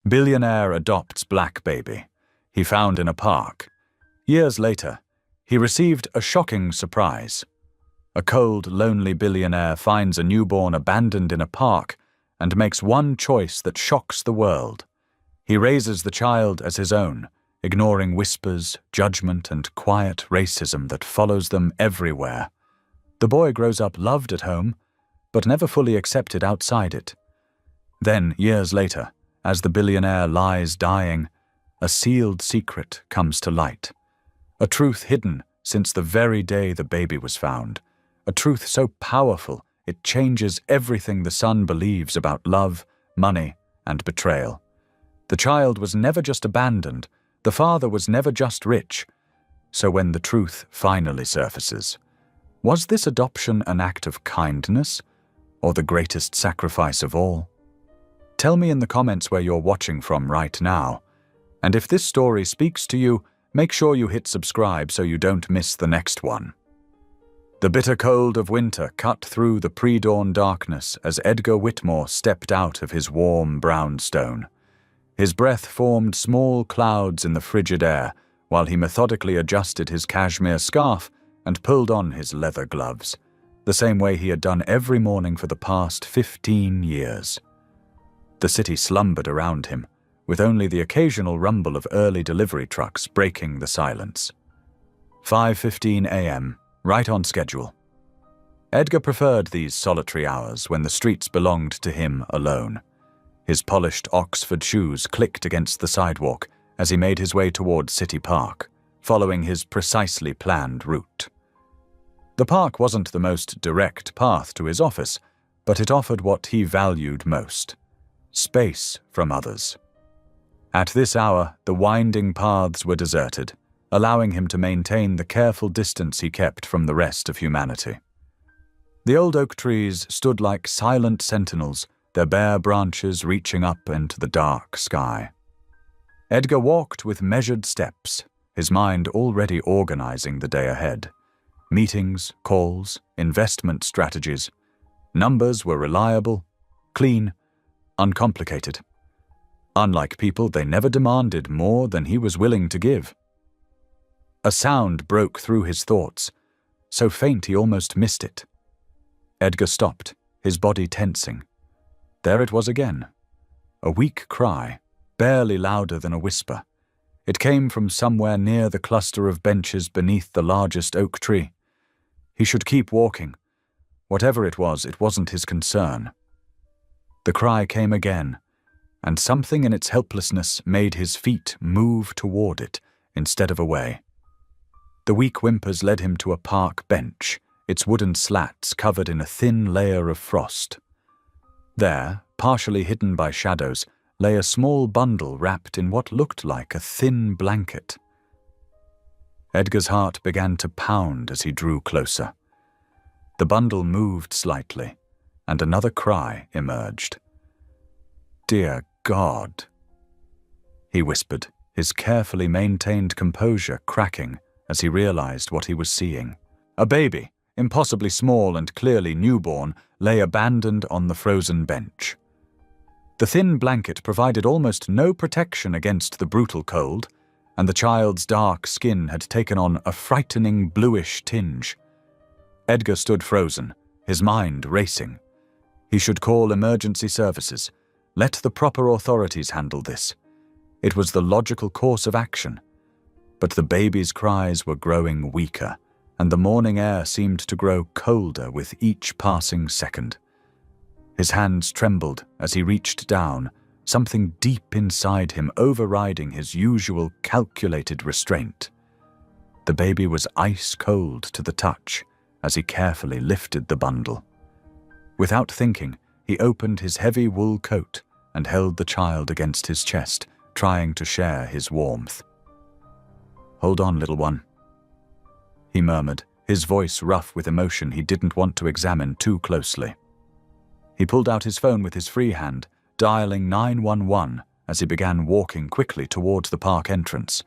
Billionaire adopts black baby he found in a park. Years later, he received a shocking surprise. A cold, lonely billionaire finds a newborn abandoned in a park and makes one choice that shocks the world. He raises the child as his own, ignoring whispers, judgment, and quiet racism that follows them everywhere. The boy grows up loved at home, but never fully accepted outside it. Then, years later, as the billionaire lies dying, a sealed secret comes to light. A truth hidden since the very day the baby was found. A truth so powerful it changes everything the son believes about love, money, and betrayal. The child was never just abandoned. The father was never just rich. So when the truth finally surfaces, was this adoption an act of kindness or the greatest sacrifice of all? Tell me in the comments where you're watching from right now. And if this story speaks to you, make sure you hit subscribe so you don't miss the next one. The bitter cold of winter cut through the pre-dawn darkness as Edgar Whitmore stepped out of his warm brownstone. His breath formed small clouds in the frigid air while he methodically adjusted his cashmere scarf and pulled on his leather gloves, the same way he had done every morning for the past 15 years. The city slumbered around him, with only the occasional rumble of early delivery trucks breaking the silence. 5:15 a.m., right on schedule. Edgar preferred these solitary hours when the streets belonged to him alone. His polished Oxford shoes clicked against the sidewalk as he made his way toward City Park, following his precisely planned route. The park wasn't the most direct path to his office, but it offered what he valued most: space from others. At this hour, the winding paths were deserted, allowing him to maintain the careful distance he kept from the rest of humanity. The old oak trees stood like silent sentinels, their bare branches reaching up into the dark sky. Edgar walked with measured steps, his mind already organizing the day ahead. Meetings, calls, investment strategies. Numbers were reliable, clean, uncomplicated. Unlike people, they never demanded more than he was willing to give. A sound broke through his thoughts, so faint he almost missed it. Edgar stopped, his body tensing. There it was again. A weak cry, barely louder than a whisper. It came from somewhere near the cluster of benches beneath the largest oak tree. He should keep walking. Whatever it wasn't his concern. The cry came again, and something in its helplessness made his feet move toward it instead of away. The weak whimpers led him to a park bench, its wooden slats covered in a thin layer of frost. There, partially hidden by shadows, lay a small bundle wrapped in what looked like a thin blanket. Edgar's heart began to pound as he drew closer. The bundle moved slightly, and another cry emerged. "Dear God," he whispered, his carefully maintained composure cracking as he realized what he was seeing. A baby, impossibly small and clearly newborn, lay abandoned on the frozen bench. The thin blanket provided almost no protection against the brutal cold, and the child's dark skin had taken on a frightening bluish tinge. Edgar stood frozen, his mind racing. He should call emergency services. Let the proper authorities handle this. It was the logical course of action. But the baby's cries were growing weaker, and the morning air seemed to grow colder with each passing second. His hands trembled as he reached down, something deep inside him overriding his usual calculated restraint. The baby was ice cold to the touch as he carefully lifted the bundle. Without thinking, he opened his heavy wool coat and held the child against his chest, trying to share his warmth. "Hold on, little one," he murmured, his voice rough with emotion he didn't want to examine too closely. He pulled out his phone with his free hand, dialing 911 as he began walking quickly towards the park entrance.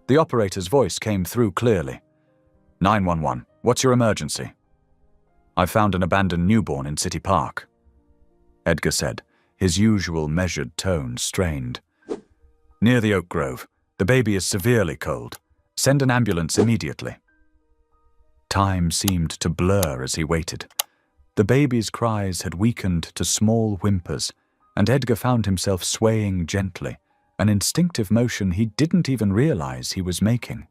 The operator's voice came through clearly. 911, what's your emergency?" "I've found an abandoned newborn in City Park," Edgar said, his usual measured tone strained. Near the oak grove. The baby is severely cold. Send an ambulance immediately. Time seemed to blur as he waited. The baby's cries had weakened to small whimpers, and Edgar found himself swaying gently, an instinctive motion he didn't even realize he was making.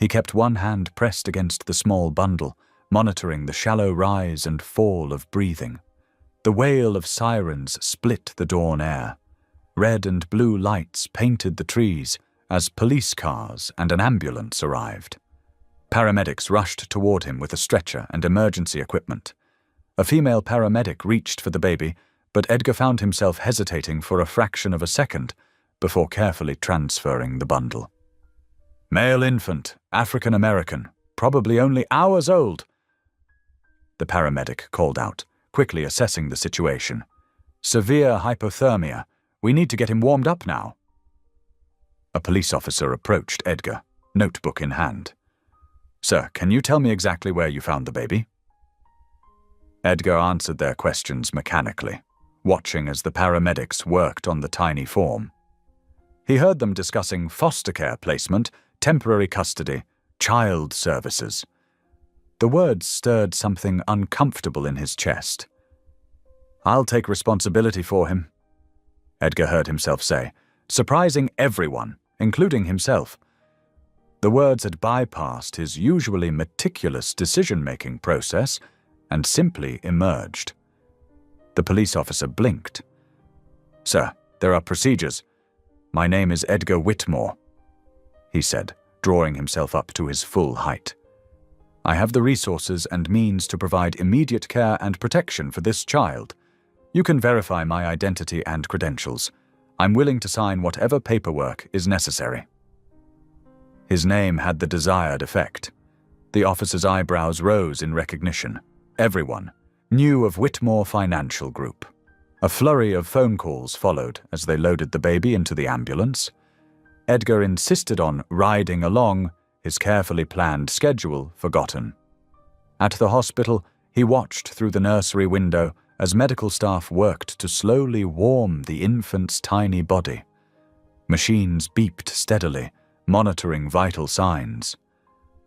He kept one hand pressed against the small bundle, monitoring the shallow rise and fall of breathing. The wail of sirens split the dawn air. Red and blue lights painted the trees as police cars and an ambulance arrived. Paramedics rushed toward him with a stretcher and emergency equipment. A female paramedic reached for the baby, but Edgar found himself hesitating for a fraction of a second before carefully transferring the bundle. Male infant, African American, probably only hours old. The paramedic called out, quickly assessing the situation. Severe hypothermia. We need to get him warmed up now. A police officer approached Edgar, notebook in hand. Sir, can you tell me exactly where you found the baby? Edgar answered their questions mechanically, watching as the paramedics worked on the tiny form. He heard them discussing foster care placement, temporary custody, child services. The words stirred something uncomfortable in his chest. I'll take responsibility for him, Edgar heard himself say, surprising everyone, including himself. The words had bypassed his usually meticulous decision-making process and simply emerged. The police officer blinked. Sir, there are procedures. My name is Edgar Whitmore, he said, drawing himself up to his full height. I have the resources and means to provide immediate care and protection for this child. You can verify my identity and credentials. I'm willing to sign whatever paperwork is necessary. His name had the desired effect. The officer's eyebrows rose in recognition. Everyone knew of Whitmore Financial Group. A flurry of phone calls followed as they loaded the baby into the ambulance. Edgar insisted on riding along, his carefully planned schedule forgotten. At the hospital, he watched through the nursery window as medical staff worked to slowly warm the infant's tiny body. Machines beeped steadily, monitoring vital signs.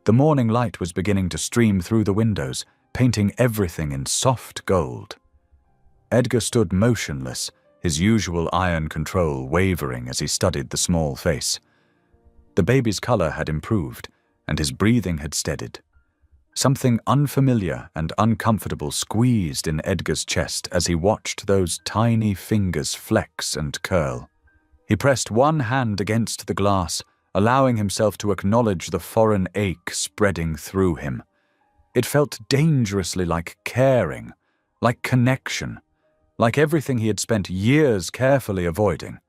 The morning light was beginning to stream through the windows, painting everything in soft gold. Edgar stood motionless, his usual iron control wavering as he studied the small face. The baby's color had improved, and his breathing had steadied. Something unfamiliar and uncomfortable squeezed in Edgar's chest as he watched those tiny fingers flex and curl. He pressed one hand against the glass, allowing himself to acknowledge the foreign ache spreading through him. It felt dangerously like caring, like connection, like everything he had spent years carefully avoiding.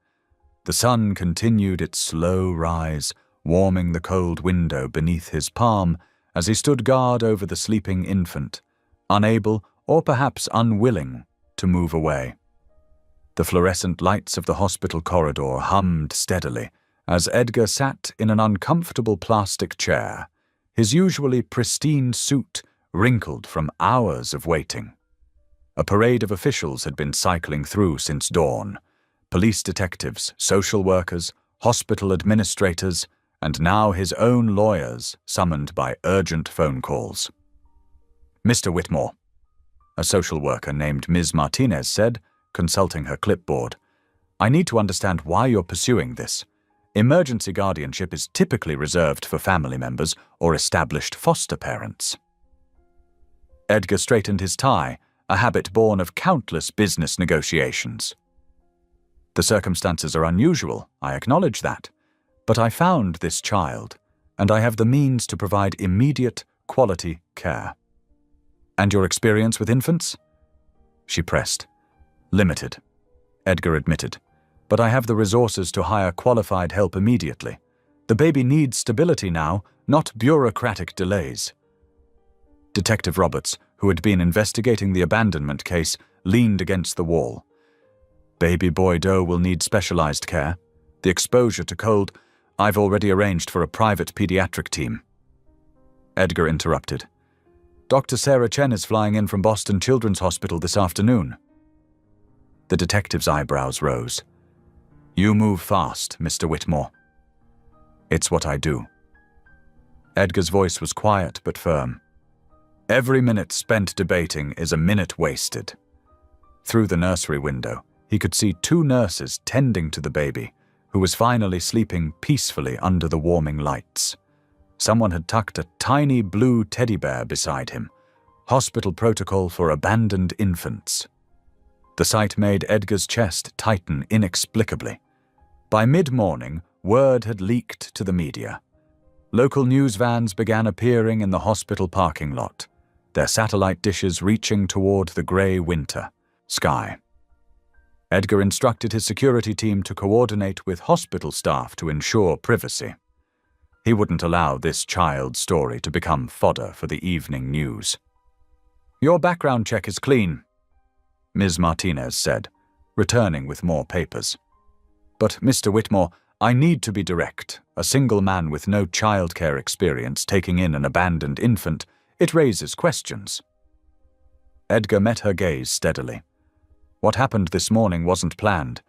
The sun continued its slow rise, warming the cold window beneath his palm as he stood guard over the sleeping infant, unable or perhaps unwilling to move away. The fluorescent lights of the hospital corridor hummed steadily as Edgar sat in an uncomfortable plastic chair, his usually pristine suit wrinkled from hours of waiting. A parade of officials had been cycling through since dawn. Police detectives, social workers, hospital administrators, and now his own lawyers summoned by urgent phone calls. Mr. Whitmore, a social worker named Ms. Martinez said, consulting her clipboard, I need to understand why you're pursuing this. Emergency guardianship is typically reserved for family members or established foster parents. Edgar straightened his tie, a habit born of countless business negotiations. The circumstances are unusual, I acknowledge that, but I found this child, and I have the means to provide immediate, quality care. And your experience with infants? She pressed. Limited, Edgar admitted, but I have the resources to hire qualified help immediately. The baby needs stability now, not bureaucratic delays. Detective Roberts, who had been investigating the abandonment case, leaned against the wall. Baby boy Doe will need specialized care. The exposure to cold, I've already arranged for a private pediatric team. Edgar interrupted. Dr. Sarah Chen is flying in from Boston Children's Hospital this afternoon. The detective's eyebrows rose. You move fast, Mr. Whitmore. It's what I do. Edgar's voice was quiet but firm. Every minute spent debating is a minute wasted. Through the nursery window, he could see 2 nurses tending to the baby, who was finally sleeping peacefully under the warming lights. Someone had tucked a tiny blue teddy bear beside him, hospital protocol for abandoned infants. The sight made Edgar's chest tighten inexplicably. By mid-morning, word had leaked to the media. Local news vans began appearing in the hospital parking lot, their satellite dishes reaching toward the grey winter sky. Edgar instructed his security team to coordinate with hospital staff to ensure privacy. He wouldn't allow this child's story to become fodder for the evening news. Your background check is clean, Ms. Martinez said, returning with more papers. But, Mr. Whitmore, I need to be direct. A single man with no childcare experience taking in an abandoned infant, it raises questions. Edgar met her gaze steadily. What happened this morning wasn't planned,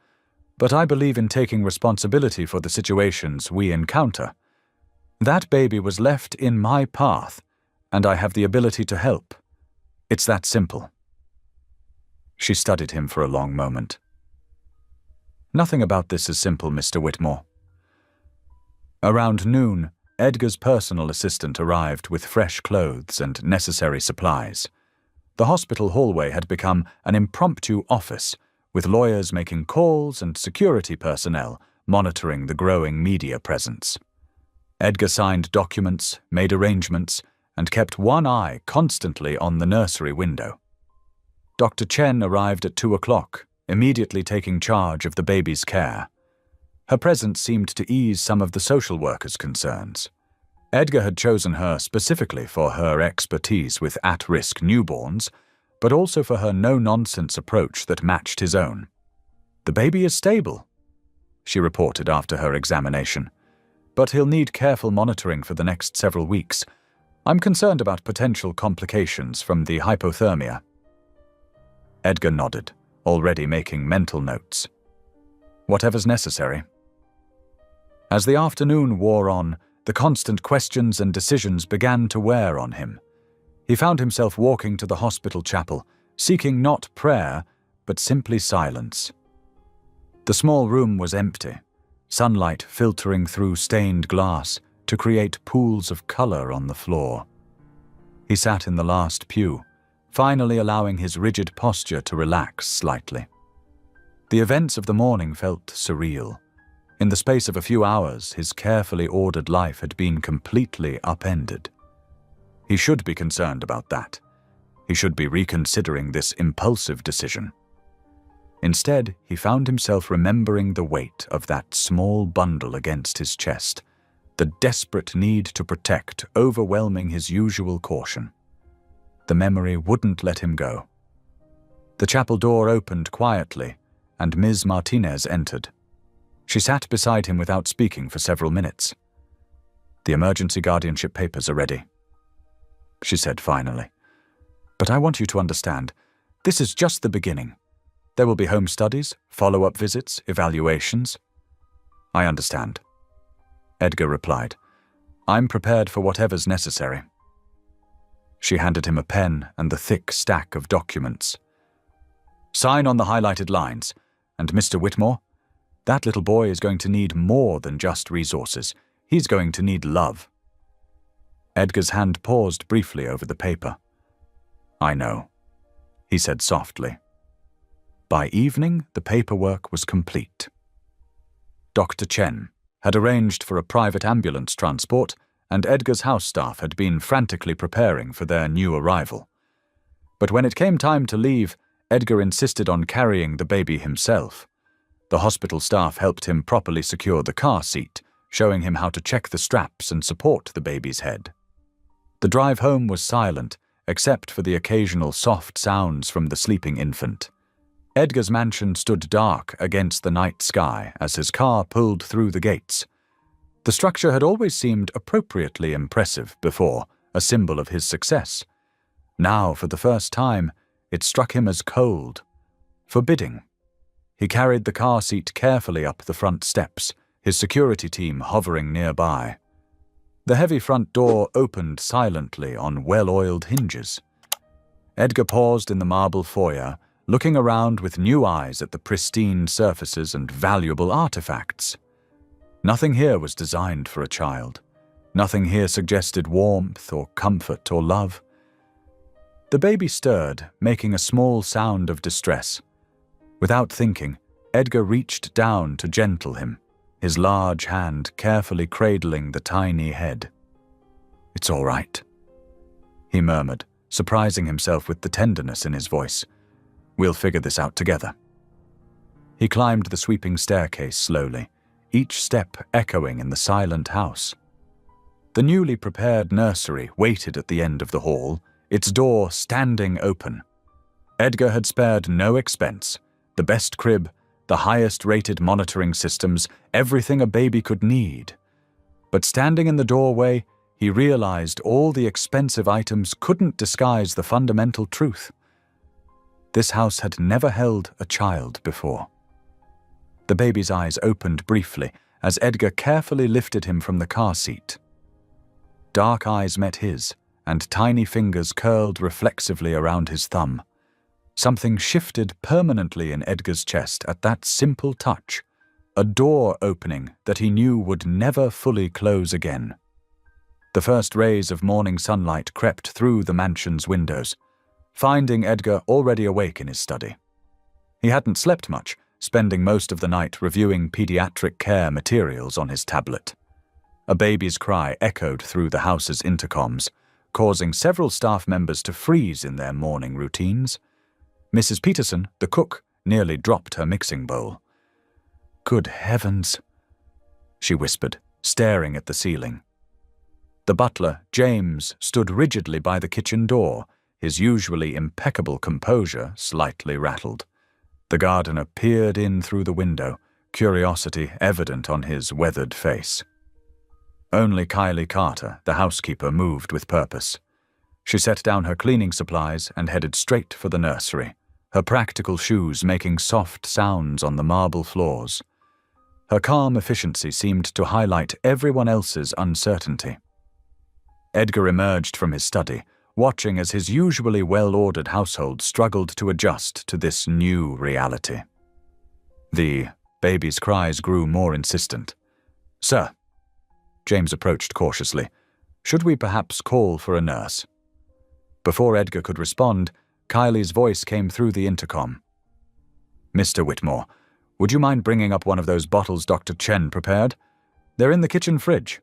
but I believe in taking responsibility for the situations we encounter. That baby was left in my path, and I have the ability to help. It's that simple. She studied him for a long moment. Nothing about this is simple, Mr. Whitmore. Around noon, Edgar's personal assistant arrived with fresh clothes and necessary supplies. The hospital hallway had become an impromptu office, with lawyers making calls and security personnel monitoring the growing media presence. Edgar signed documents, made arrangements, and kept one eye constantly on the nursery window. Dr. Chen arrived at 2 o'clock, immediately taking charge of the baby's care. Her presence seemed to ease some of the social workers' concerns. Edgar had chosen her specifically for her expertise with at-risk newborns, but also for her no-nonsense approach that matched his own. The baby is stable, she reported after her examination, but he'll need careful monitoring for the next several weeks. I'm concerned about potential complications from the hypothermia. Edgar nodded, already making mental notes. Whatever's necessary. As the afternoon wore on, the constant questions and decisions began to wear on him. He found himself walking to the hospital chapel, seeking not prayer, but simply silence. The small room was empty, sunlight filtering through stained glass to create pools of color on the floor. He sat in the last pew, finally allowing his rigid posture to relax slightly. The events of the morning felt surreal. In the space of a few hours, his carefully ordered life had been completely upended. He should be concerned about that. He should be reconsidering this impulsive decision. Instead, he found himself remembering the weight of that small bundle against his chest, the desperate need to protect overwhelming his usual caution. The memory wouldn't let him go. The chapel door opened quietly, and Ms. Martinez entered. She sat beside him without speaking for several minutes. The emergency guardianship papers are ready, she said finally. But I want you to understand, this is just the beginning. There will be home studies, follow-up visits, evaluations. I understand, Edgar replied. I'm prepared for whatever's necessary. She handed him a pen and the thick stack of documents. Sign on the highlighted lines, and Mr. Whitmore, that little boy is going to need more than just resources. He's going to need love. Edgar's hand paused briefly over the paper. I know, he said softly. By evening, the paperwork was complete. Dr. Chen had arranged for a private ambulance transport, and Edgar's house staff had been frantically preparing for their new arrival. But when it came time to leave, Edgar insisted on carrying the baby himself. The hospital staff helped him properly secure the car seat, showing him how to check the straps and support the baby's head. The drive home was silent, except for the occasional soft sounds from the sleeping infant. Edgar's mansion stood dark against the night sky as his car pulled through the gates. The structure had always seemed appropriately impressive before, a symbol of his success. Now, for the first time, it struck him as cold, forbidding. He carried the car seat carefully up the front steps, his security team hovering nearby. The heavy front door opened silently on well-oiled hinges. Edgar paused in the marble foyer, looking around with new eyes at the pristine surfaces and valuable artifacts. Nothing here was designed for a child. Nothing here suggested warmth or comfort or love. The baby stirred, making a small sound of distress. Without thinking, Edgar reached down to gentle him, his large hand carefully cradling the tiny head. "It's all right," he murmured, surprising himself with the tenderness in his voice. "We'll figure this out together." He climbed the sweeping staircase slowly, each step echoing in the silent house. The newly prepared nursery waited at the end of the hall, its door standing open. Edgar had spared no expense. The best crib, the highest-rated monitoring systems, everything a baby could need. But standing in the doorway, he realized all the expensive items couldn't disguise the fundamental truth. This house had never held a child before. The baby's eyes opened briefly as Edgar carefully lifted him from the car seat. Dark eyes met his, and tiny fingers curled reflexively around his thumb. Something shifted permanently in Edgar's chest at that simple touch, a door opening that he knew would never fully close again. The first rays of morning sunlight crept through the mansion's windows, finding Edgar already awake in his study. He hadn't slept much, spending most of the night reviewing pediatric care materials on his tablet. A baby's cry echoed through the house's intercoms, causing several staff members to freeze in their morning routines. Mrs. Peterson, the cook, nearly dropped her mixing bowl. "Good heavens," she whispered, staring at the ceiling. The butler, James, stood rigidly by the kitchen door, his usually impeccable composure slightly rattled. The gardener peered in through the window, curiosity evident on his weathered face. Only Kylie Carter, the housekeeper, moved with purpose. She set down her cleaning supplies and headed straight for the nursery, her practical shoes making soft sounds on the marble floors. Her calm efficiency seemed to highlight everyone else's uncertainty. Edgar emerged from his study, watching as his usually well-ordered household struggled to adjust to this new reality. The baby's cries grew more insistent. "Sir," James approached cautiously, "should we perhaps call for a nurse?" Before Edgar could respond, Kylie's voice came through the intercom. "Mr. Whitmore, would you mind bringing up one of those bottles Dr. Chen prepared? They're in the kitchen fridge."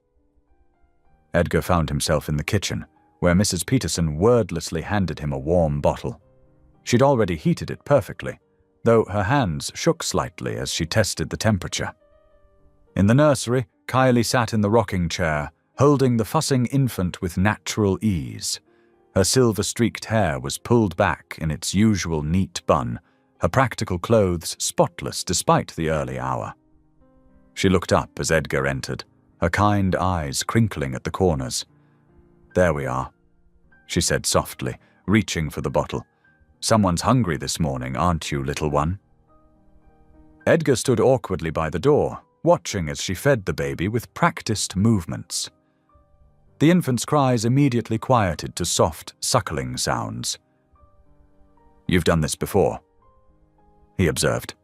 Edgar found himself in the kitchen, where Mrs. Peterson wordlessly handed him a warm bottle. She'd already heated it perfectly, though her hands shook slightly as she tested the temperature. In the nursery, Kylie sat in the rocking chair, holding the fussing infant with natural ease. Her silver-streaked hair was pulled back in its usual neat bun, her practical clothes spotless despite the early hour. She looked up as Edgar entered, her kind eyes crinkling at the corners. "There we are," she said softly, reaching for the bottle. "Someone's hungry this morning, aren't you, little one?" Edgar stood awkwardly by the door, watching as she fed the baby with practiced movements. The infant's cries immediately quieted to soft, suckling sounds. "You've done this before," he observed.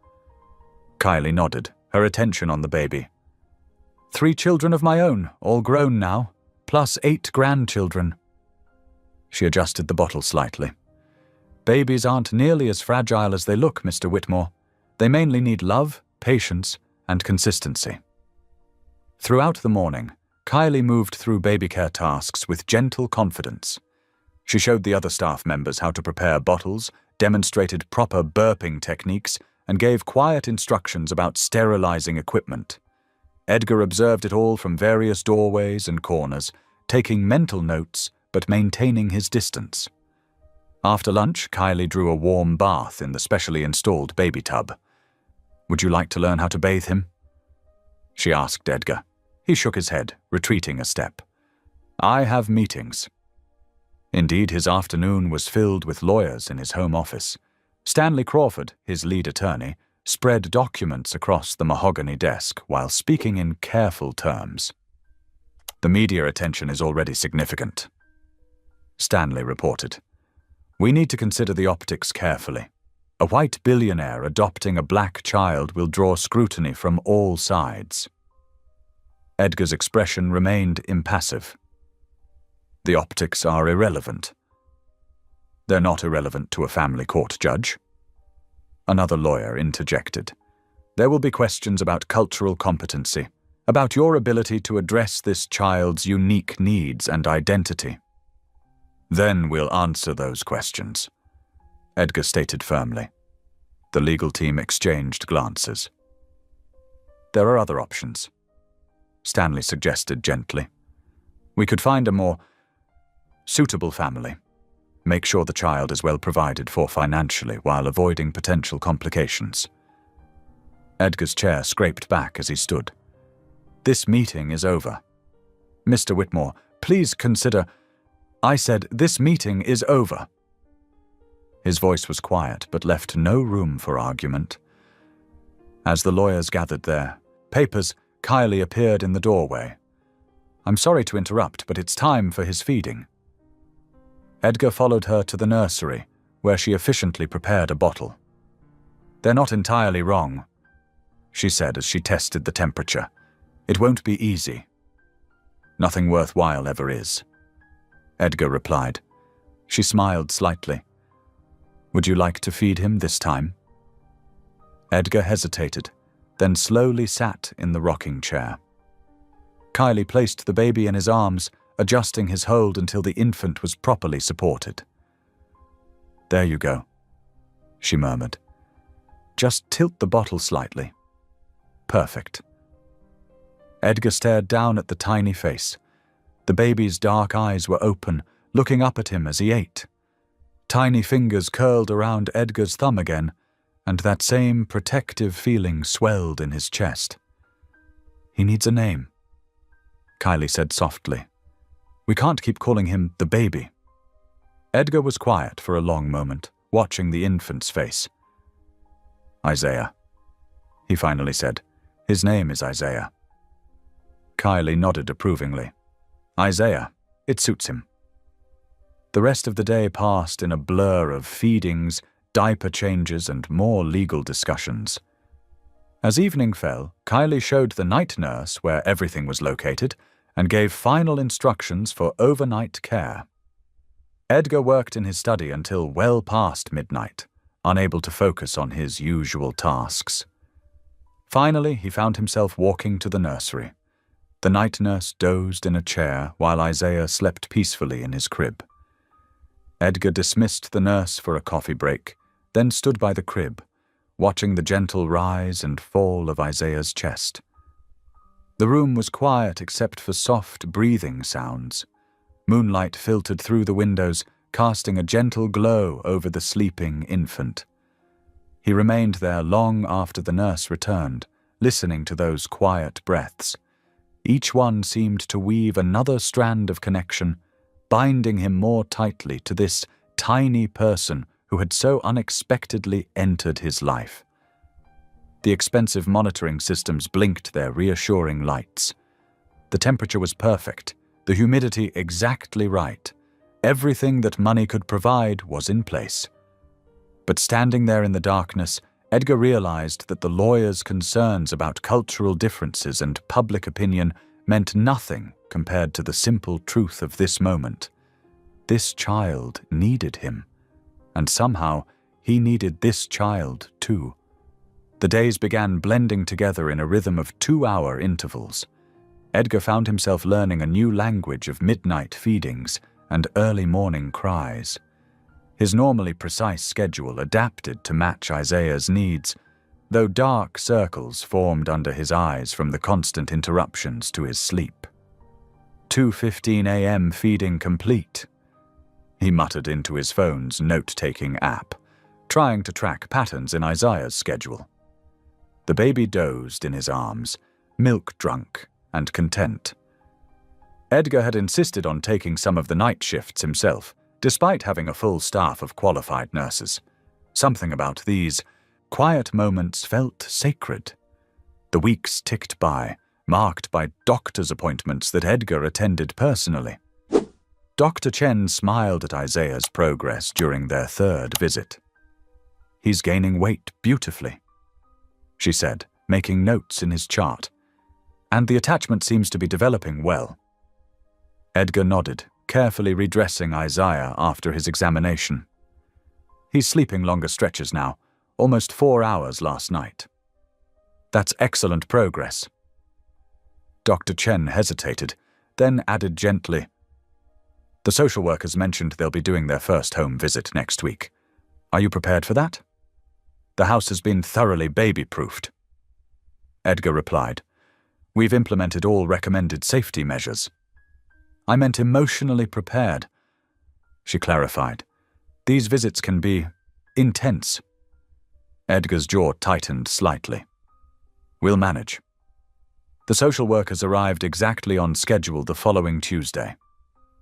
Kylie nodded, her attention on the baby. "3 children of my own, all grown now, plus 8 grandchildren." She adjusted the bottle slightly. "Babies aren't nearly as fragile as they look, Mr. Whitmore. They mainly need love, patience, and consistency." Throughout the morning, Kylie moved through baby care tasks with gentle confidence. She showed the other staff members how to prepare bottles, demonstrated proper burping techniques, and gave quiet instructions about sterilizing equipment. Edgar observed it all from various doorways and corners, taking mental notes but maintaining his distance. After lunch, Kylie drew a warm bath in the specially installed baby tub. "Would you like to learn how to bathe him?" she asked Edgar. He shook his head, retreating a step. "I have meetings." Indeed, his afternoon was filled with lawyers in his home office. Stanley Crawford, his lead attorney, spread documents across the mahogany desk while speaking in careful terms. "The media attention is already significant," Stanley reported. "We need to consider the optics carefully. A white billionaire adopting a black child will draw scrutiny from all sides." Edgar's expression remained impassive. "The optics are irrelevant." "They're not irrelevant to a family court judge." Another lawyer interjected. "There will be questions about cultural competency, about your ability to address this child's unique needs and identity." "Then we'll answer those questions," Edgar stated firmly. The legal team exchanged glances. "There are other options," Stanley suggested gently. "We could find a more suitable family. Make sure the child is well provided for financially while avoiding potential complications." Edgar's chair scraped back as he stood. "This meeting is over. Mr. Whitmore, please consider—" "I said this meeting is over." His voice was quiet but left no room for argument. As the lawyers gathered there, papers, Kylie appeared in the doorway. "I'm sorry to interrupt, but it's time for his feeding." Edgar followed her to the nursery, where she efficiently prepared a bottle. "They're not entirely wrong," she said as she tested the temperature. "It won't be easy." "Nothing worthwhile ever is," Edgar replied. She smiled slightly. "Would you like to feed him this time?" Edgar hesitated, then slowly sat in the rocking chair. Kylie placed the baby in his arms, adjusting his hold until the infant was properly supported. "There you go," she murmured. "Just tilt the bottle slightly." "Perfect." Edgar stared down at the tiny face. The baby's dark eyes were open, looking up at him as he ate. Tiny fingers curled around Edgar's thumb again, and that same protective feeling swelled in his chest. "He needs a name," Kylie said softly. "We can't keep calling him the baby." Edgar was quiet for a long moment, watching the infant's face. "Isaiah," he finally said. "His name is Isaiah." Kylie nodded approvingly. "Isaiah, it suits him." The rest of the day passed in a blur of feedings, diaper changes, and more legal discussions. As evening fell, Kylie showed the night nurse where everything was located and gave final instructions for overnight care. Edgar worked in his study until well past midnight, unable to focus on his usual tasks. Finally, he found himself walking to the nursery. The night nurse dozed in a chair while Isaiah slept peacefully in his crib. Edgar dismissed the nurse for a coffee break, then stood by the crib, watching the gentle rise and fall of Isaiah's chest. The room was quiet except for soft breathing sounds. Moonlight filtered through the windows, casting a gentle glow over the sleeping infant. He remained there long after the nurse returned, listening to those quiet breaths. Each one seemed to weave another strand of connection, binding him more tightly to this tiny person who had so unexpectedly entered his life. The expensive monitoring systems blinked their reassuring lights. The temperature was perfect, the humidity exactly right. Everything that money could provide was in place. But standing there in the darkness, Edgar realized that the lawyer's concerns about cultural differences and public opinion meant nothing compared to the simple truth of this moment. This child needed him, and somehow he needed this child too. The days began blending together in a rhythm of 2-hour intervals. Edgar found himself learning a new language of midnight feedings and early morning cries. His normally precise schedule adapted to match Isaiah's needs, though dark circles formed under his eyes from the constant interruptions to his sleep. 2:15 a.m. feeding complete, he muttered into his phone's note-taking app, trying to track patterns in Isaiah's schedule. The baby dozed in his arms, milk-drunk and content. Edgar had insisted on taking some of the night shifts himself, despite having a full staff of qualified nurses. Something about these Quiet moments felt sacred. The weeks ticked by, marked by doctor's appointments that Edgar attended personally. Dr. Chen smiled at Isaiah's progress during their third visit. "He's gaining weight beautifully," she said, making notes in his chart. "And the attachment seems to be developing well." Edgar nodded, carefully redressing Isaiah after his examination. "He's sleeping longer stretches now, almost 4 hours last night." "That's excellent progress." Dr. Chen hesitated, then added gently, "The social workers mentioned they'll be doing their first home visit next week. Are you prepared for that? The house has been thoroughly baby-proofed." Edgar replied, "We've implemented all recommended safety measures." "I meant emotionally prepared," she clarified. "These visits can be intense." Edgar's jaw tightened slightly. "We'll manage." The social workers arrived exactly on schedule the following Tuesday.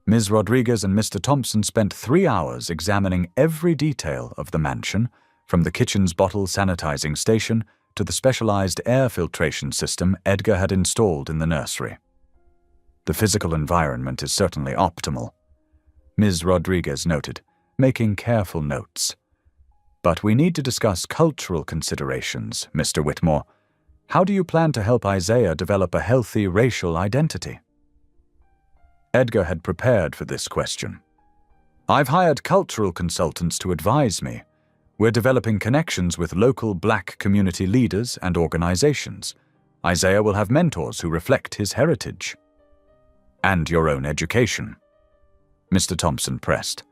Ms. Rodriguez and Mr. Thompson spent 3 hours examining every detail of the mansion, from the kitchen's bottle sanitizing station to the specialized air filtration system Edgar had installed in the nursery. "The physical environment is certainly optimal," Ms. Rodriguez noted, making careful notes. "But we need to discuss cultural considerations, Mr. Whitmore. How do you plan to help Isaiah develop a healthy racial identity?" Edgar had prepared for this question. "I've hired cultural consultants to advise me. We're developing connections with local Black community leaders and organizations. Isaiah will have mentors who reflect his heritage." "And your own education," Mr. Thompson pressed.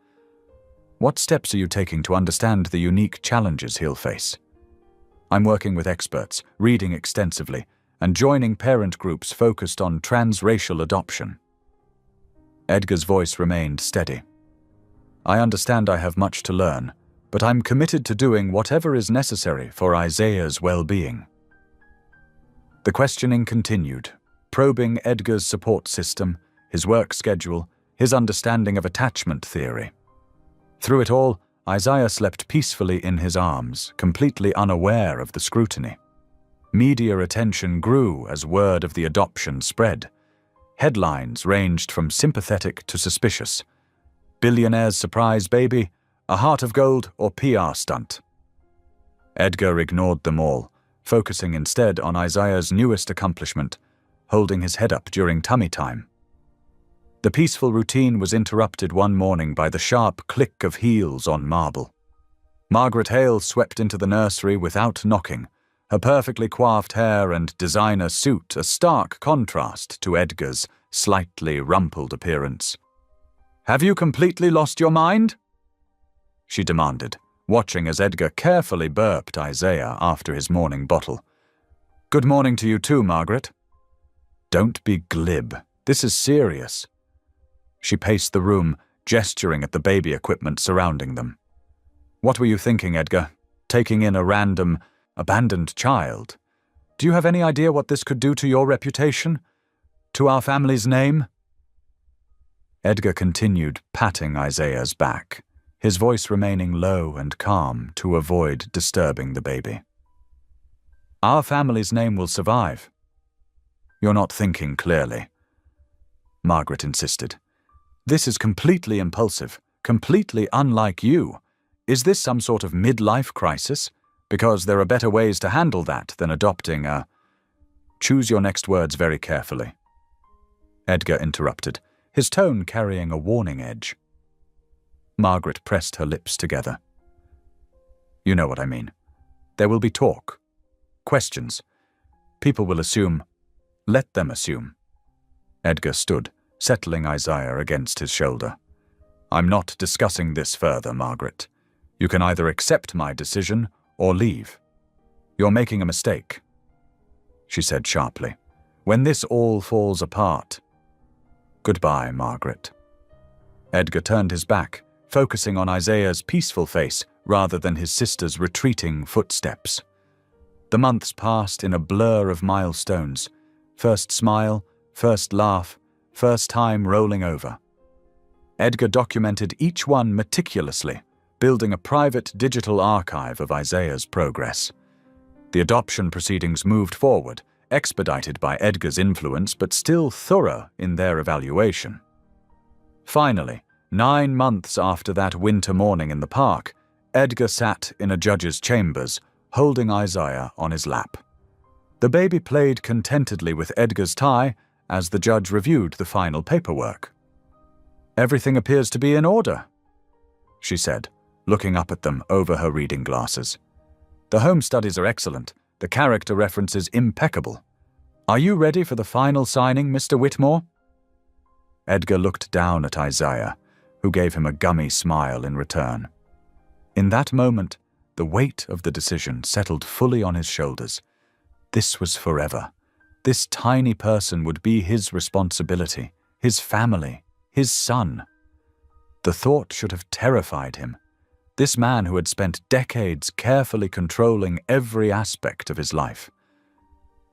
"What steps are you taking to understand the unique challenges he'll face?" "I'm working with experts, reading extensively, and joining parent groups focused on transracial adoption." Edgar's voice remained steady. "I understand I have much to learn, but I'm committed to doing whatever is necessary for Isaiah's well-being." The questioning continued, probing Edgar's support system, his work schedule, his understanding of attachment theory. Through it all, Isaiah slept peacefully in his arms, completely unaware of the scrutiny. Media attention grew as word of the adoption spread. Headlines ranged from sympathetic to suspicious. "Billionaire's surprise baby," "A heart of gold," or "PR stunt." Edgar ignored them all, focusing instead on Isaiah's newest accomplishment, holding his head up during tummy time. The peaceful routine was interrupted one morning by the sharp click of heels on marble. Margaret Hale swept into the nursery without knocking, her perfectly coiffed hair and designer suit a stark contrast to Edgar's slightly rumpled appearance. "Have you completely lost your mind?" she demanded, watching as Edgar carefully burped Isaiah after his morning bottle. "Good morning to you too, Margaret." "Don't be glib. This is serious." She paced the room, gesturing at the baby equipment surrounding them. "What were you thinking, Edgar? Taking in a random, abandoned child? Do you have any idea what this could do to your reputation? To our family's name?" Edgar continued patting Isaiah's back, his voice remaining low and calm to avoid disturbing the baby. "Our family's name will survive." "You're not thinking clearly," Margaret insisted. "This is completely impulsive, completely unlike you. Is this some sort of midlife crisis? Because there are better ways to handle that than adopting a—" "Choose your next words very carefully," Edgar interrupted, his tone carrying a warning edge. Margaret pressed her lips together. "You know what I mean. There will be talk. Questions. People will assume. Let them assume." Edgar stood, settling Isaiah against his shoulder. "I'm not discussing this further, Margaret. You can either accept my decision or leave. You're making a mistake," she said sharply. "When this all falls apart—" "Goodbye, Margaret." Edgar turned his back, focusing on Isaiah's peaceful face rather than his sister's retreating footsteps. The months passed in a blur of milestones. First smile, first laugh, first time rolling over. Edgar documented each one meticulously, building a private digital archive of Isaiah's progress. The adoption proceedings moved forward, expedited by Edgar's influence but still thorough in their evaluation. Finally, 9 months after that winter morning in the park, Edgar sat in a judge's chambers, holding Isaiah on his lap. The baby played contentedly with Edgar's tie as the judge reviewed the final paperwork. "Everything appears to be in order," she said, looking up at them over her reading glasses. "The home studies are excellent, the character references impeccable. Are you ready for the final signing, Mr. Whitmore?" Edgar looked down at Isaiah, who gave him a gummy smile in return. In that moment, the weight of the decision settled fully on his shoulders. This was forever. This tiny person would be his responsibility, his family, his son. The thought should have terrified him. This man who had spent decades carefully controlling every aspect of his life.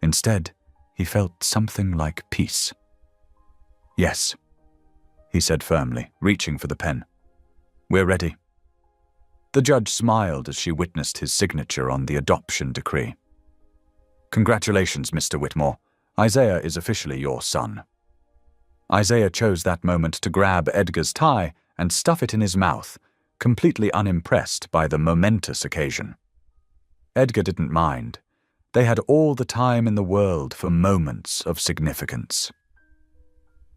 Instead, he felt something like peace. "Yes," he said firmly, reaching for the pen. "We're ready." The judge smiled as she witnessed his signature on the adoption decree. "Congratulations, Mr. Whitmore. Isaiah is officially your son." Isaiah chose that moment to grab Edgar's tie and stuff it in his mouth, completely unimpressed by the momentous occasion. Edgar didn't mind. They had all the time in the world for moments of significance.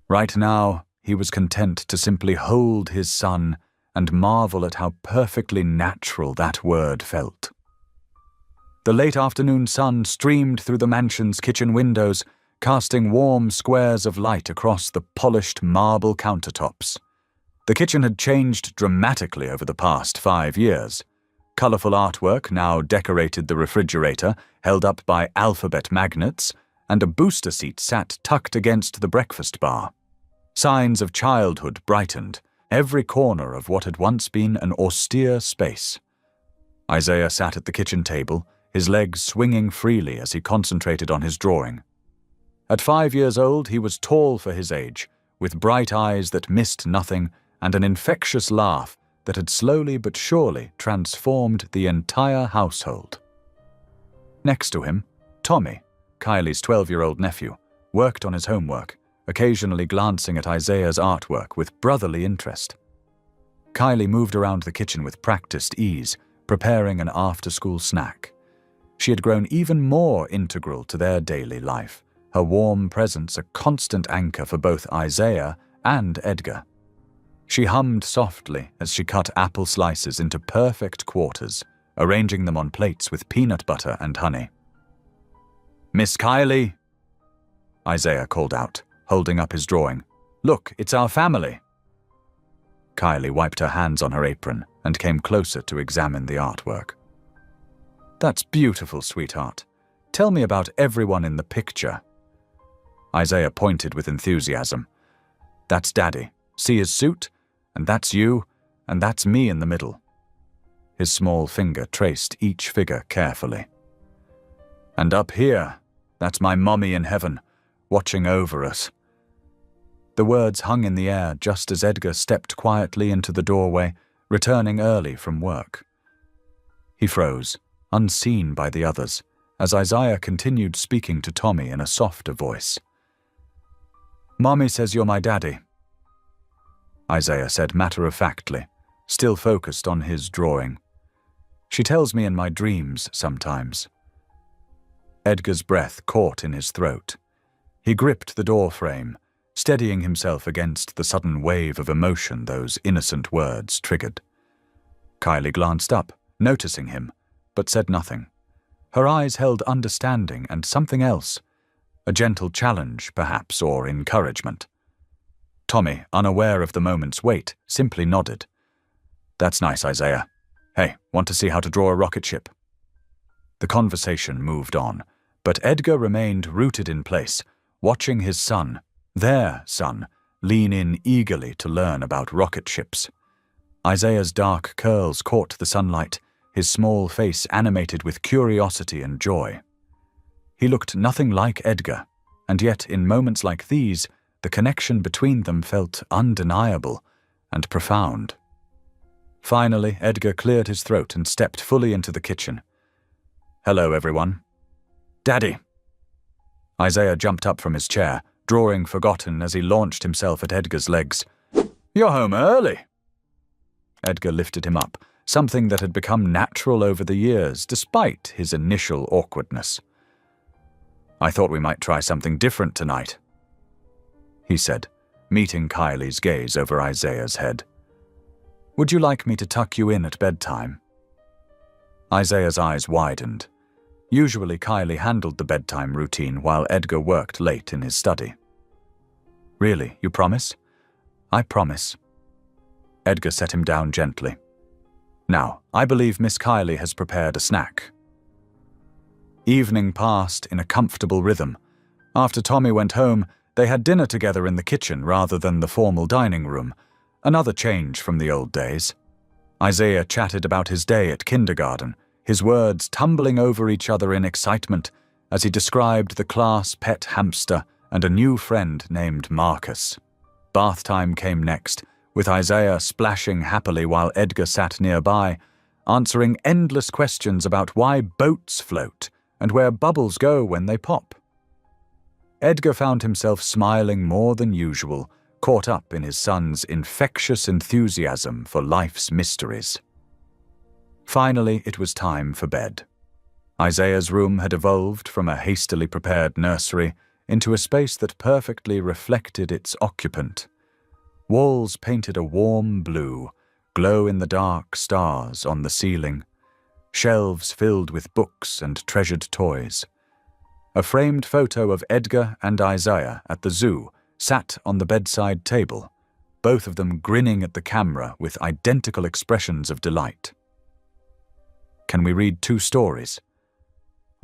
Right now, he was content to simply hold his son and marvel at how perfectly natural that word felt. The late afternoon sun streamed through the mansion's kitchen windows, casting warm squares of light across the polished marble countertops. The kitchen had changed dramatically over the past 5 years. Colorful artwork now decorated the refrigerator, held up by alphabet magnets, and a booster seat sat tucked against the breakfast bar. Signs of childhood brightened every corner of what had once been an austere space. Isaiah sat at the kitchen table, his legs swinging freely as he concentrated on his drawing. At 5 years old, he was tall for his age, with bright eyes that missed nothing and an infectious laugh that had slowly but surely transformed the entire household. Next to him, Tommy, Kylie's 12-year-old nephew, worked on his homework, occasionally glancing at Isaiah's artwork with brotherly interest. Kylie moved around the kitchen with practiced ease, preparing an after-school snack. She had grown even more integral to their daily life, her warm presence a constant anchor for both Isaiah and Edgar. She hummed softly as she cut apple slices into perfect quarters, arranging them on plates with peanut butter and honey. "Miss Kylie," Isaiah called out, holding up his drawing. "Look, it's our family." Kylie wiped her hands on her apron and came closer to examine the artwork. "That's beautiful, sweetheart. Tell me about everyone in the picture." Isaiah pointed with enthusiasm. "That's Daddy. See his suit? And that's you, and that's me in the middle." His small finger traced each figure carefully. "And up here, that's my mommy in heaven, watching over us." The words hung in the air just as Edgar stepped quietly into the doorway, returning early from work. He froze, unseen by the others, as Isaiah continued speaking to Tommy in a softer voice. "Mommy says you're my daddy," Isaiah said matter-of-factly, still focused on his drawing. "She tells me in my dreams sometimes." Edgar's breath caught in his throat. He gripped the door frame, steadying himself against the sudden wave of emotion those innocent words triggered. Kylie glanced up, noticing him, but said nothing. Her eyes held understanding and something else, a gentle challenge, perhaps, or encouragement. Tommy, unaware of the moment's weight, simply nodded. "That's nice, Isaiah. Hey, want to see how to draw a rocket ship?" The conversation moved on, but Edgar remained rooted in place, watching his son, their son, lean in eagerly to learn about rocket ships. Isaiah's dark curls caught the sunlight, his small face animated with curiosity and joy. He looked nothing like Edgar, and yet in moments like these, the connection between them felt undeniable and profound. Finally, Edgar cleared his throat and stepped fully into the kitchen. "Hello, everyone." "Daddy!" Isaiah jumped up from his chair, drawing forgotten as he launched himself at Edgar's legs. "You're home early." Edgar lifted him up, something that had become natural over the years, despite his initial awkwardness. "I thought we might try something different tonight," he said, meeting Kylie's gaze over Isaiah's head. "Would you like me to tuck you in at bedtime?" Isaiah's eyes widened. Usually Kylie handled the bedtime routine while Edgar worked late in his study. "Really, you promise?" "I promise." Edgar set him down gently. "Now, I believe Miss Kylie has prepared a snack." Evening passed in a comfortable rhythm. After Tommy went home, they had dinner together in the kitchen rather than the formal dining room, another change from the old days. Isaiah chatted about his day at kindergarten, his words tumbling over each other in excitement as he described the class pet hamster and a new friend named Marcus. Bath time came next, with Isaiah splashing happily while Edgar sat nearby, answering endless questions about why boats float and where bubbles go when they pop. Edgar found himself smiling more than usual, caught up in his son's infectious enthusiasm for life's mysteries. Finally, it was time for bed. Isaiah's room had evolved from a hastily prepared nursery into a space that perfectly reflected its occupant. Walls painted a warm blue, glow-in-the-dark stars on the ceiling, shelves filled with books and treasured toys. A framed photo of Edgar and Isaiah at the zoo sat on the bedside table, both of them grinning at the camera with identical expressions of delight. "Can we read 2 stories?"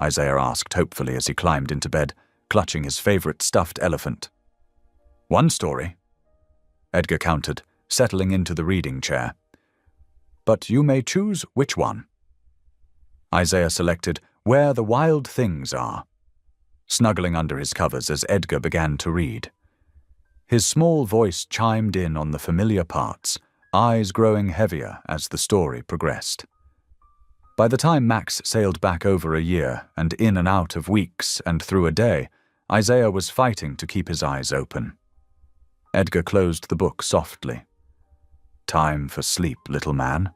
Isaiah asked hopefully as he climbed into bed, clutching his favorite stuffed elephant. "1 story," Edgar countered, settling into the reading chair. "But you may choose which one." Isaiah selected Where the Wild Things Are, snuggling under his covers as Edgar began to read. His small voice chimed in on the familiar parts, eyes growing heavier as the story progressed. By the time Max sailed back over a year and in and out of weeks and through a day, Isaiah was fighting to keep his eyes open. Edgar closed the book softly. "Time for sleep, little man."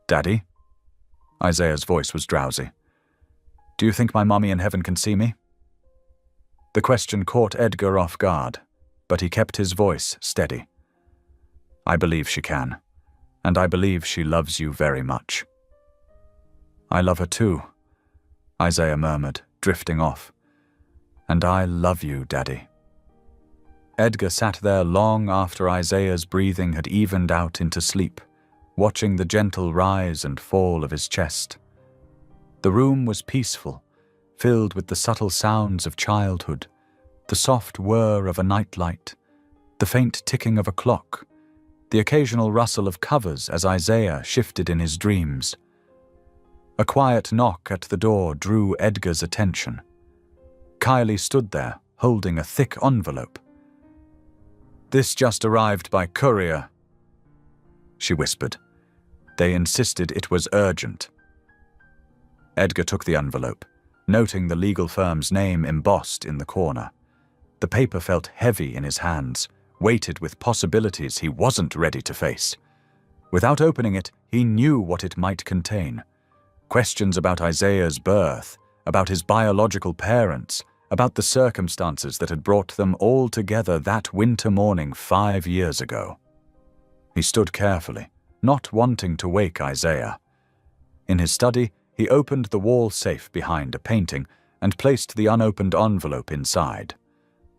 "Daddy?" Isaiah's voice was drowsy. "Do you think my mommy in heaven can see me?" The question caught Edgar off guard, but he kept his voice steady. "I believe she can, and I believe she loves you very much." "I love her too," Isaiah murmured, drifting off. "And I love you, Daddy." Edgar sat there long after Isaiah's breathing had evened out into sleep, watching the gentle rise and fall of his chest. The room was peaceful, filled with the subtle sounds of childhood, the soft whir of a nightlight, the faint ticking of a clock, the occasional rustle of covers as Isaiah shifted in his dreams. A quiet knock at the door drew Edgar's attention. Kylie stood there, holding a thick envelope. "This just arrived by courier," she whispered. They insisted it was urgent. Edgar took the envelope, noting the legal firm's name embossed in the corner. The paper felt heavy in his hands, weighted with possibilities he wasn't ready to face. Without opening it, he knew what it might contain. Questions about Isaiah's birth, about his biological parents, about the circumstances that had brought them all together that winter morning 5 years ago. He stood carefully, not wanting to wake Isaiah. In his study, he opened the wall safe behind a painting and placed the unopened envelope inside.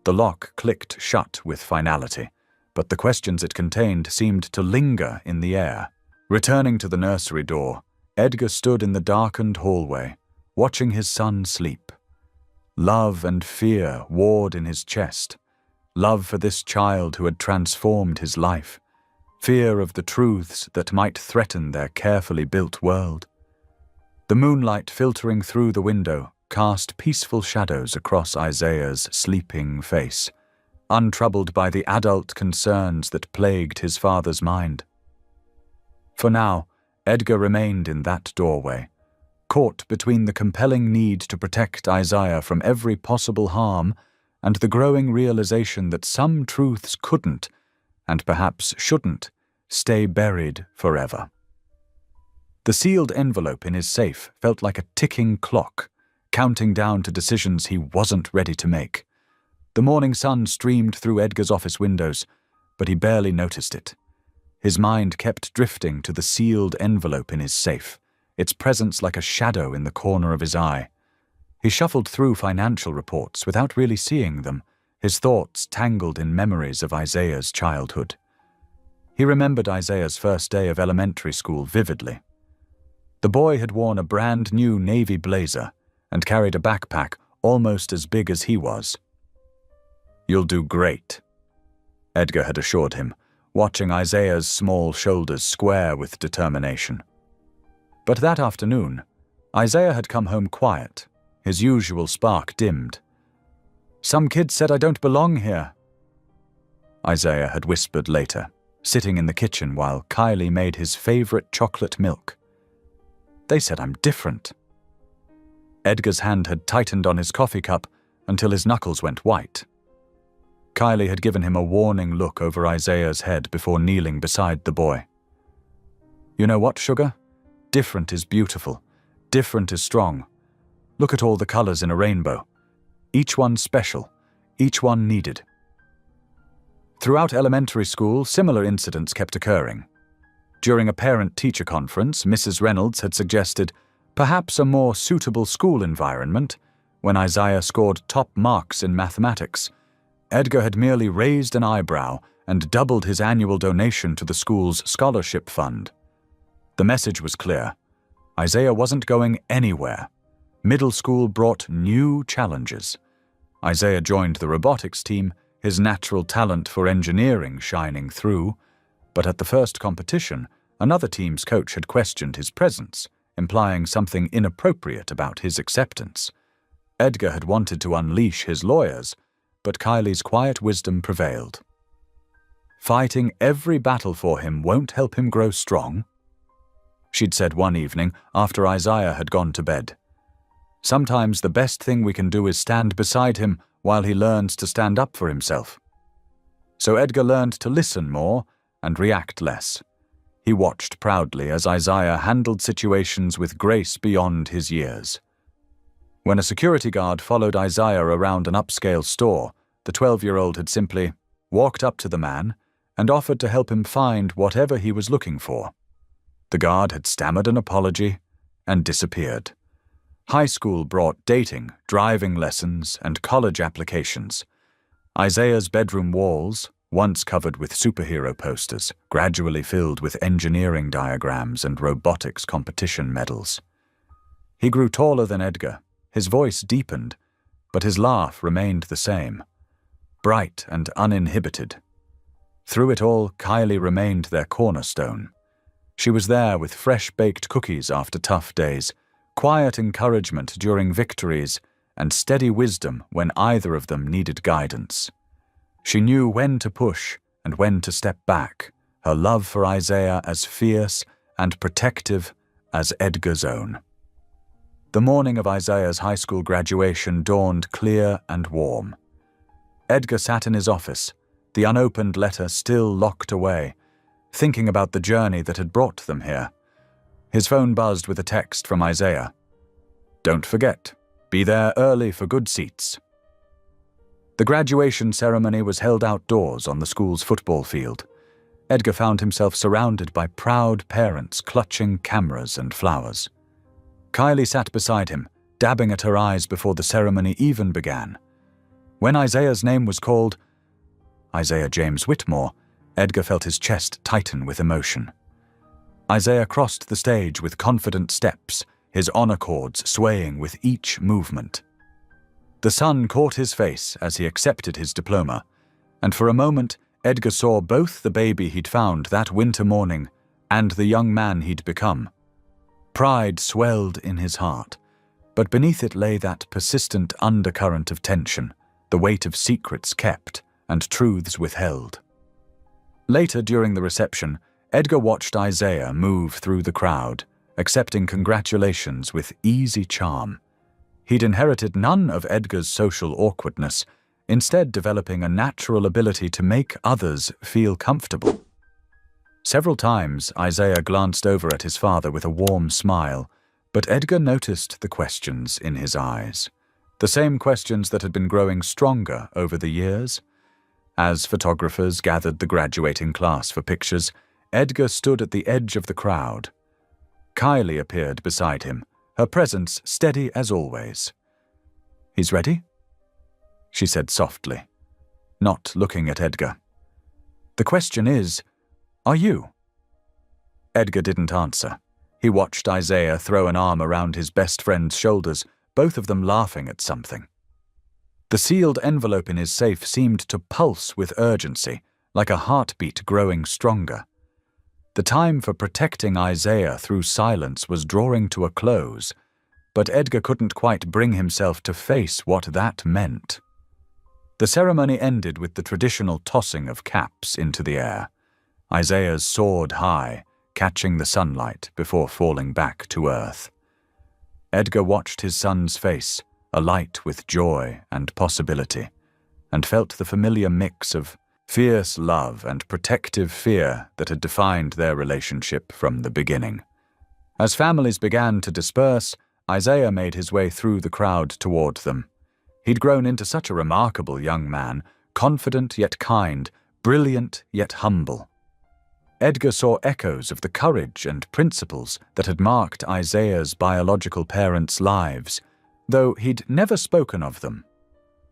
The lock clicked shut with finality, but the questions it contained seemed to linger in the air. Returning to the nursery door, Edgar stood in the darkened hallway, watching his son sleep. Love and fear warred in his chest. Love for this child who had transformed his life. Fear of the truths that might threaten their carefully built world. The moonlight filtering through the window cast peaceful shadows across Isaiah's sleeping face, untroubled by the adult concerns that plagued his father's mind. For now, Edgar remained in that doorway, caught between the compelling need to protect Isaiah from every possible harm and the growing realization that some truths couldn't, and perhaps shouldn't, stay buried forever. The sealed envelope in his safe felt like a ticking clock, counting down to decisions he wasn't ready to make. The morning sun streamed through Edgar's office windows, but he barely noticed it. His mind kept drifting to the sealed envelope in his safe, its presence like a shadow in the corner of his eye. He shuffled through financial reports without really seeing them, his thoughts tangled in memories of Isaiah's childhood. He remembered Isaiah's first day of elementary school vividly. The boy had worn a brand new navy blazer and carried a backpack almost as big as he was. "You'll do great," Edgar had assured him, watching Isaiah's small shoulders square with determination. But that afternoon, Isaiah had come home quiet, his usual spark dimmed. "Some kids said I don't belong here," Isaiah had whispered later, sitting in the kitchen while Kylie made his favorite chocolate milk. "They said I'm different." Edgar's hand had tightened on his coffee cup until his knuckles went white. Kylie had given him a warning look over Isaiah's head before kneeling beside the boy. "You know what, sugar? Different is beautiful. Different is strong. Look at all the colors in a rainbow. Each one special. Each one needed." Throughout elementary school, similar incidents kept occurring. During a parent-teacher conference, Mrs. Reynolds had suggested perhaps a more suitable school environment. When Isaiah scored top marks in mathematics, Edgar had merely raised an eyebrow and doubled his annual donation to the school's scholarship fund. The message was clear. Isaiah wasn't going anywhere. Middle school brought new challenges. Isaiah joined the robotics team, his natural talent for engineering shining through, but at the first competition, another team's coach had questioned his presence, implying something inappropriate about his acceptance. Edgar had wanted to unleash his lawyers, but Kylie's quiet wisdom prevailed. "Fighting every battle for him won't help him grow strong," she'd said one evening after Isaiah had gone to bed. "Sometimes the best thing we can do is stand beside him while he learns to stand up for himself." So Edgar learned to listen more and react less. He watched proudly as Isaiah handled situations with grace beyond his years. When a security guard followed Isaiah around an upscale store, the 12-year-old had simply walked up to the man and offered to help him find whatever he was looking for. The guard had stammered an apology and disappeared. High school brought dating, driving lessons, and college applications. Isaiah's bedroom walls, once covered with superhero posters, gradually filled with engineering diagrams and robotics competition medals. He grew taller than Edgar. His voice deepened, but his laugh remained the same, bright and uninhibited. Through it all, Kylie remained their cornerstone. She was there with fresh-baked cookies after tough days, quiet encouragement during victories, and steady wisdom when either of them needed guidance. She knew when to push and when to step back, her love for Isaiah as fierce and protective as Edgar's own. The morning of Isaiah's high school graduation dawned clear and warm. Edgar sat in his office, the unopened letter still locked away, thinking about the journey that had brought them here. His phone buzzed with a text from Isaiah. "Don't forget, be there early for good seats." The graduation ceremony was held outdoors on the school's football field. Edgar found himself surrounded by proud parents clutching cameras and flowers. Kylie sat beside him, dabbing at her eyes before the ceremony even began. When Isaiah's name was called, Isaiah James Whitmore, Edgar felt his chest tighten with emotion. Isaiah crossed the stage with confident steps, his honor cords swaying with each movement. The sun caught his face as he accepted his diploma, and for a moment Edgar saw both the baby he'd found that winter morning and the young man he'd become. Pride swelled in his heart, but beneath it lay that persistent undercurrent of tension, the weight of secrets kept and truths withheld. Later during the reception, Edgar watched Isaiah move through the crowd, accepting congratulations with easy charm. He'd inherited none of Edgar's social awkwardness, instead developing a natural ability to make others feel comfortable. Several times, Isaiah glanced over at his father with a warm smile, but Edgar noticed the questions in his eyes, the same questions that had been growing stronger over the years. As photographers gathered the graduating class for pictures, Edgar stood at the edge of the crowd. Kylie appeared beside him, her presence steady as always. "He's ready?" she said softly, not looking at Edgar. "The question is, are you?" Edgar didn't answer. He watched Isaiah throw an arm around his best friend's shoulders, both of them laughing at something. The sealed envelope in his safe seemed to pulse with urgency, like a heartbeat growing stronger. The time for protecting Isaiah through silence was drawing to a close, but Edgar couldn't quite bring himself to face what that meant. The ceremony ended with the traditional tossing of caps into the air. Isaiah's soared high, catching the sunlight before falling back to earth. Edgar watched his son's face, alight with joy and possibility, and felt the familiar mix of fierce love and protective fear that had defined their relationship from the beginning. As families began to disperse, Isaiah made his way through the crowd toward them. He'd grown into such a remarkable young man, confident yet kind, brilliant yet humble. Edgar saw echoes of the courage and principles that had marked Isaiah's biological parents' lives, though he'd never spoken of them.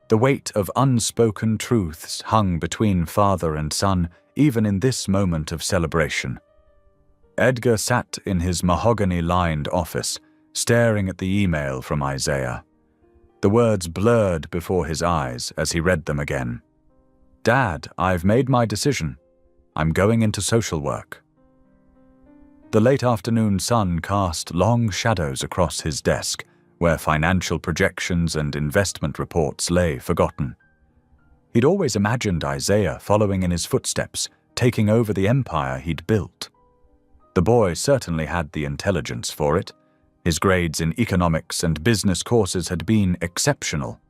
The weight of unspoken truths hung between father and son, even in this moment of celebration. Edgar sat in his mahogany-lined office, staring at the email from Isaiah. The words blurred before his eyes as he read them again. "Dad, I've made my decision. I'm going into social work." The late afternoon sun cast long shadows across his desk, where financial projections and investment reports lay forgotten. He'd always imagined Isaiah following in his footsteps, taking over the empire he'd built. The boy certainly had the intelligence for it. His grades in economics and business courses had been exceptional.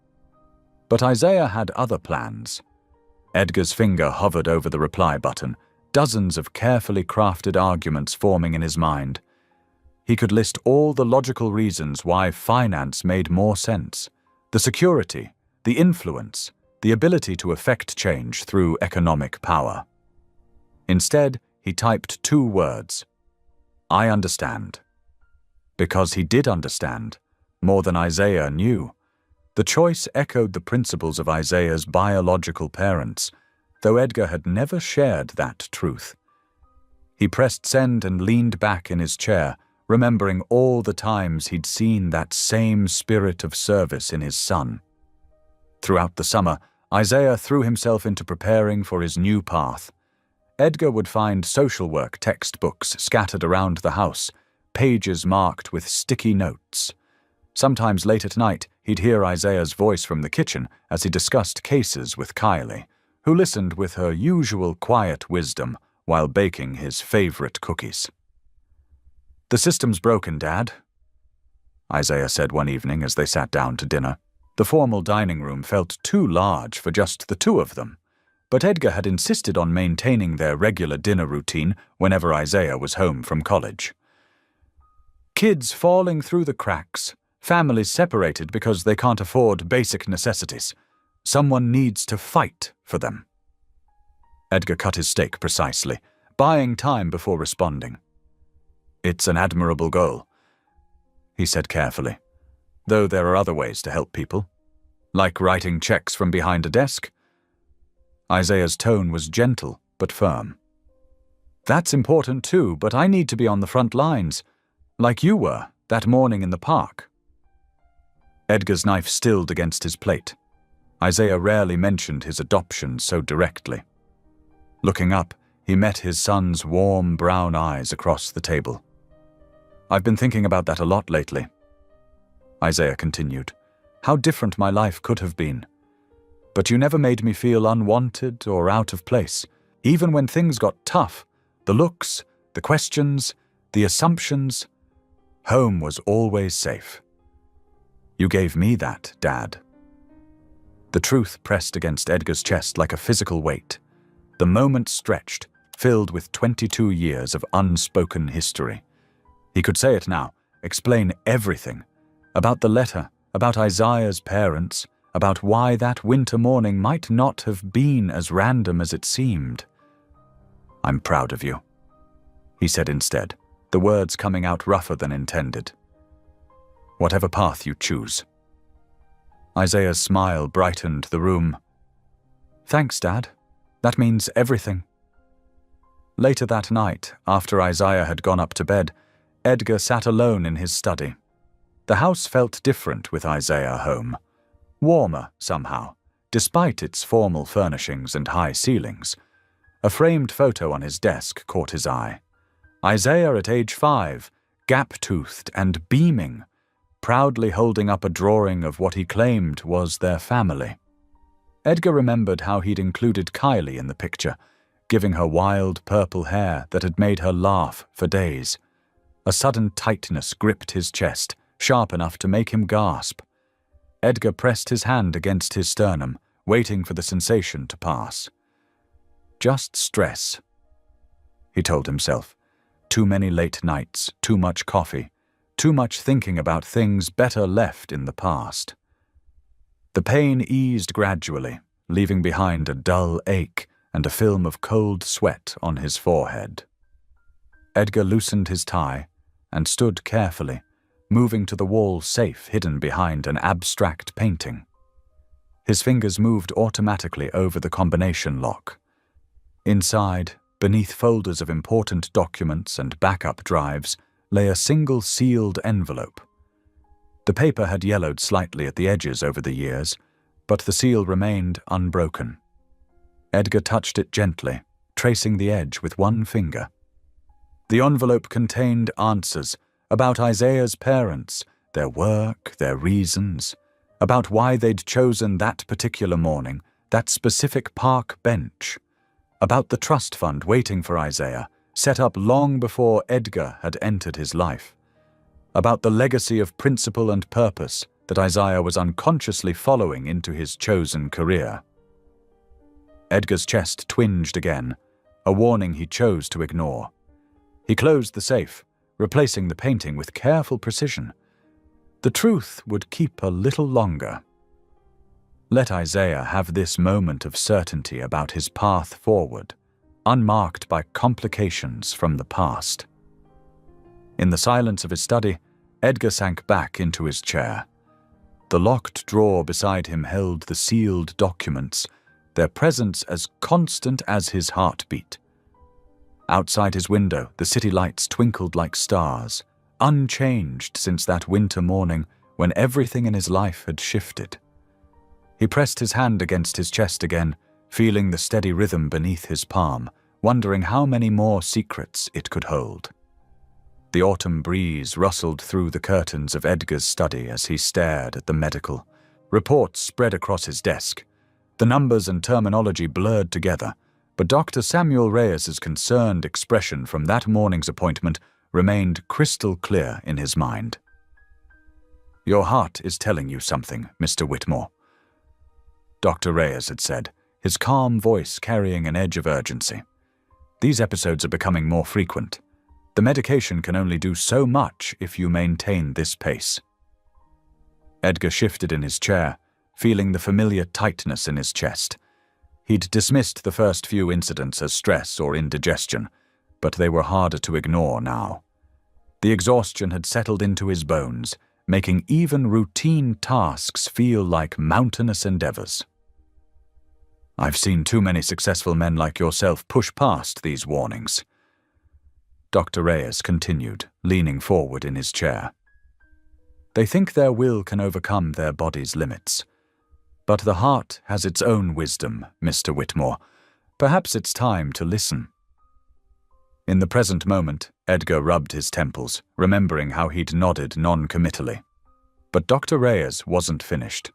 But Isaiah had other plans. Edgar's finger hovered over the reply button, dozens of carefully crafted arguments forming in his mind. He could list all the logical reasons why finance made more sense: the security, the influence, the ability to effect change through economic power. Instead, he typed 2 words: "I understand." Because he did understand, more than Isaiah knew. The choice echoed the principles of Isaiah's biological parents, though Edgar had never shared that truth. He pressed send and leaned back in his chair, remembering all the times he'd seen that same spirit of service in his son. Throughout the summer, Isaiah threw himself into preparing for his new path. Edgar would find social work textbooks scattered around the house, pages marked with sticky notes. Sometimes late at night, he'd hear Isaiah's voice from the kitchen as he discussed cases with Kylie, who listened with her usual quiet wisdom while baking his favorite cookies. "The system's broken, Dad," Isaiah said one evening as they sat down to dinner. The formal dining room felt too large for just the 2 of them, but Edgar had insisted on maintaining their regular dinner routine whenever Isaiah was home from college. "Kids falling through the cracks, families separated because they can't afford basic necessities. Someone needs to fight for them." Edgar cut his steak precisely, buying time before responding. "It's an admirable goal," he said carefully, "though there are other ways to help people. Like writing checks from behind a desk." Isaiah's tone was gentle but firm. "That's important too, but I need to be on the front lines, like you were that morning in the park." Edgar's knife stilled against his plate. Isaiah rarely mentioned his adoption so directly. Looking up, he met his son's warm brown eyes across the table. "I've been thinking about that a lot lately," Isaiah continued. "How different my life could have been. But you never made me feel unwanted or out of place. Even when things got tough, The looks, the questions, the assumptions. Home was always safe. You gave me that, Dad. The truth pressed against Edgar's chest like a physical weight. The moment stretched, filled with 22 years of unspoken history. He could say it now, explain everything. About the letter, about Isaiah's parents, about why that winter morning might not have been as random as it seemed. "I'm proud of you," he said instead, the words coming out rougher than intended. "Whatever path you choose." Isaiah's smile brightened the room. "Thanks, Dad. That means everything." Later that night, after Isaiah had gone up to bed, Edgar sat alone in his study. The house felt different with Isaiah home. Warmer, somehow, despite its formal furnishings and high ceilings. A framed photo on his desk caught his eye. Isaiah at age 5, gap-toothed and beaming, proudly holding up a drawing of what he claimed was their family. Edgar remembered how he'd included Kylie in the picture, giving her wild purple hair that had made her laugh for days. A sudden tightness gripped his chest, sharp enough to make him gasp. Edgar pressed his hand against his sternum, waiting for the sensation to pass. Just stress, he told himself. Too many late nights, too much coffee, too much thinking about things better left in the past. The pain eased gradually, leaving behind a dull ache and a film of cold sweat on his forehead. Edgar loosened his tie and stood carefully, moving to the wall safe hidden behind an abstract painting. His fingers moved automatically over the combination lock. Inside, beneath folders of important documents and backup drives, lay a single sealed envelope. The paper had yellowed slightly at the edges over the years, but the seal remained unbroken. Edgar touched it gently, tracing the edge with one finger. The envelope contained answers about Isaiah's parents, their work, their reasons, about why they'd chosen that particular morning, that specific park bench, about the trust fund waiting for Isaiah, set up long before Edgar had entered his life, about the legacy of principle and purpose that Isaiah was unconsciously following into his chosen career. Edgar's chest twinged again, a warning he chose to ignore. He closed the safe, replacing the painting with careful precision. The truth would keep a little longer. Let Isaiah have this moment of certainty about his path forward, unmarked by complications from the past. In the silence of his study, Edgar sank back into his chair. The locked drawer beside him held the sealed documents, their presence as constant as his heartbeat. Outside his window, the city lights twinkled like stars, unchanged since that winter morning when everything in his life had shifted. He pressed his hand against his chest again, feeling the steady rhythm beneath his palm, wondering how many more secrets it could hold. The autumn breeze rustled through the curtains of Edgar's study as he stared at the medical. Reports spread across his desk. The numbers and terminology blurred together, but Dr. Samuel Reyes's concerned expression from that morning's appointment remained crystal clear in his mind. "Your heart is telling you something, Mr. Whitmore," Dr. Reyes had said, his calm voice carrying an edge of urgency. "These episodes are becoming more frequent. The medication can only do so much if you maintain this pace." Edgar shifted in his chair, feeling the familiar tightness in his chest. He'd dismissed the first few incidents as stress or indigestion, but they were harder to ignore now. The exhaustion had settled into his bones, making even routine tasks feel like mountainous endeavors. "I've seen too many successful men like yourself push past these warnings," Dr. Reyes continued, leaning forward in his chair. "They think their will can overcome their body's limits. But the heart has its own wisdom, Mr. Whitmore. Perhaps it's time to listen." In the present moment, Edgar rubbed his temples, remembering how he'd nodded non-committally. But Dr. Reyes wasn't finished.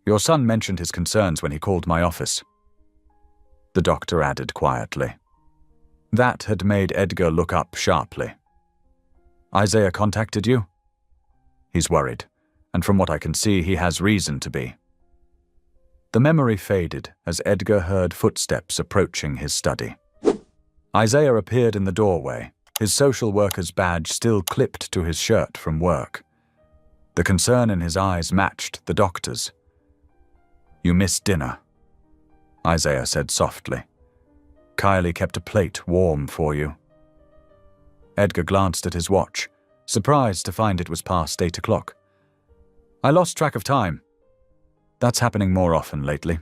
"Your son mentioned his concerns when he called my office," the doctor added quietly. That had made Edgar look up sharply. Isaiah contacted you? He's worried, and from what I can see, he has reason to be. The memory faded as Edgar heard footsteps approaching his study. Isaiah appeared in the doorway, his social worker's badge still clipped to his shirt from work. The concern in his eyes matched the doctor's. You missed dinner, Isaiah said softly. Kylie kept a plate warm for you. Edgar glanced at his watch, surprised to find it was past 8 o'clock. I lost track of time. That's happening more often lately.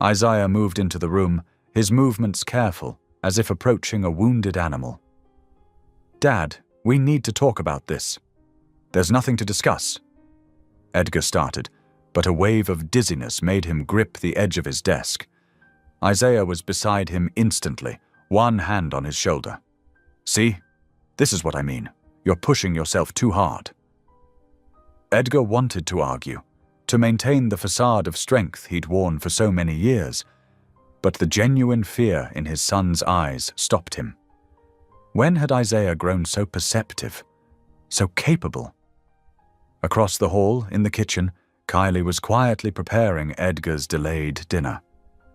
Isaiah moved into the room, his movements careful, as if approaching a wounded animal. Dad, we need to talk about this. There's nothing to discuss. Edgar started, but a wave of dizziness made him grip the edge of his desk. Isaiah was beside him instantly, one hand on his shoulder. See? This is what I mean. You're pushing yourself too hard. Edgar wanted to argue, to maintain the facade of strength he'd worn for so many years, but the genuine fear in his son's eyes stopped him. When had Isaiah grown so perceptive, so capable? Across the hall, in the kitchen, Kylie was quietly preparing Edgar's delayed dinner.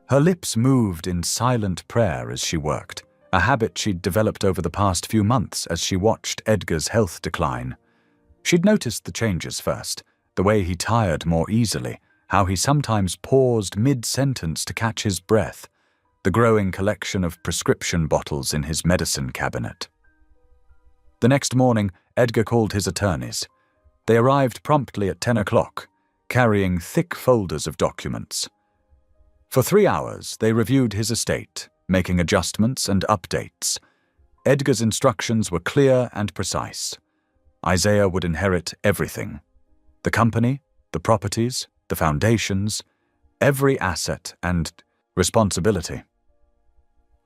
Her lips moved in silent prayer as she worked, a habit she'd developed over the past few months as she watched Edgar's health decline. She'd noticed the changes first, the way he tired more easily, how he sometimes paused mid-sentence to catch his breath, the growing collection of prescription bottles in his medicine cabinet. The next morning, Edgar called his attorneys. They arrived promptly at 10 o'clock, carrying thick folders of documents. For 3 hours, they reviewed his estate, making adjustments and updates. Edgar's instructions were clear and precise. Isaiah would inherit everything. The company, the properties, the foundations, every asset and responsibility.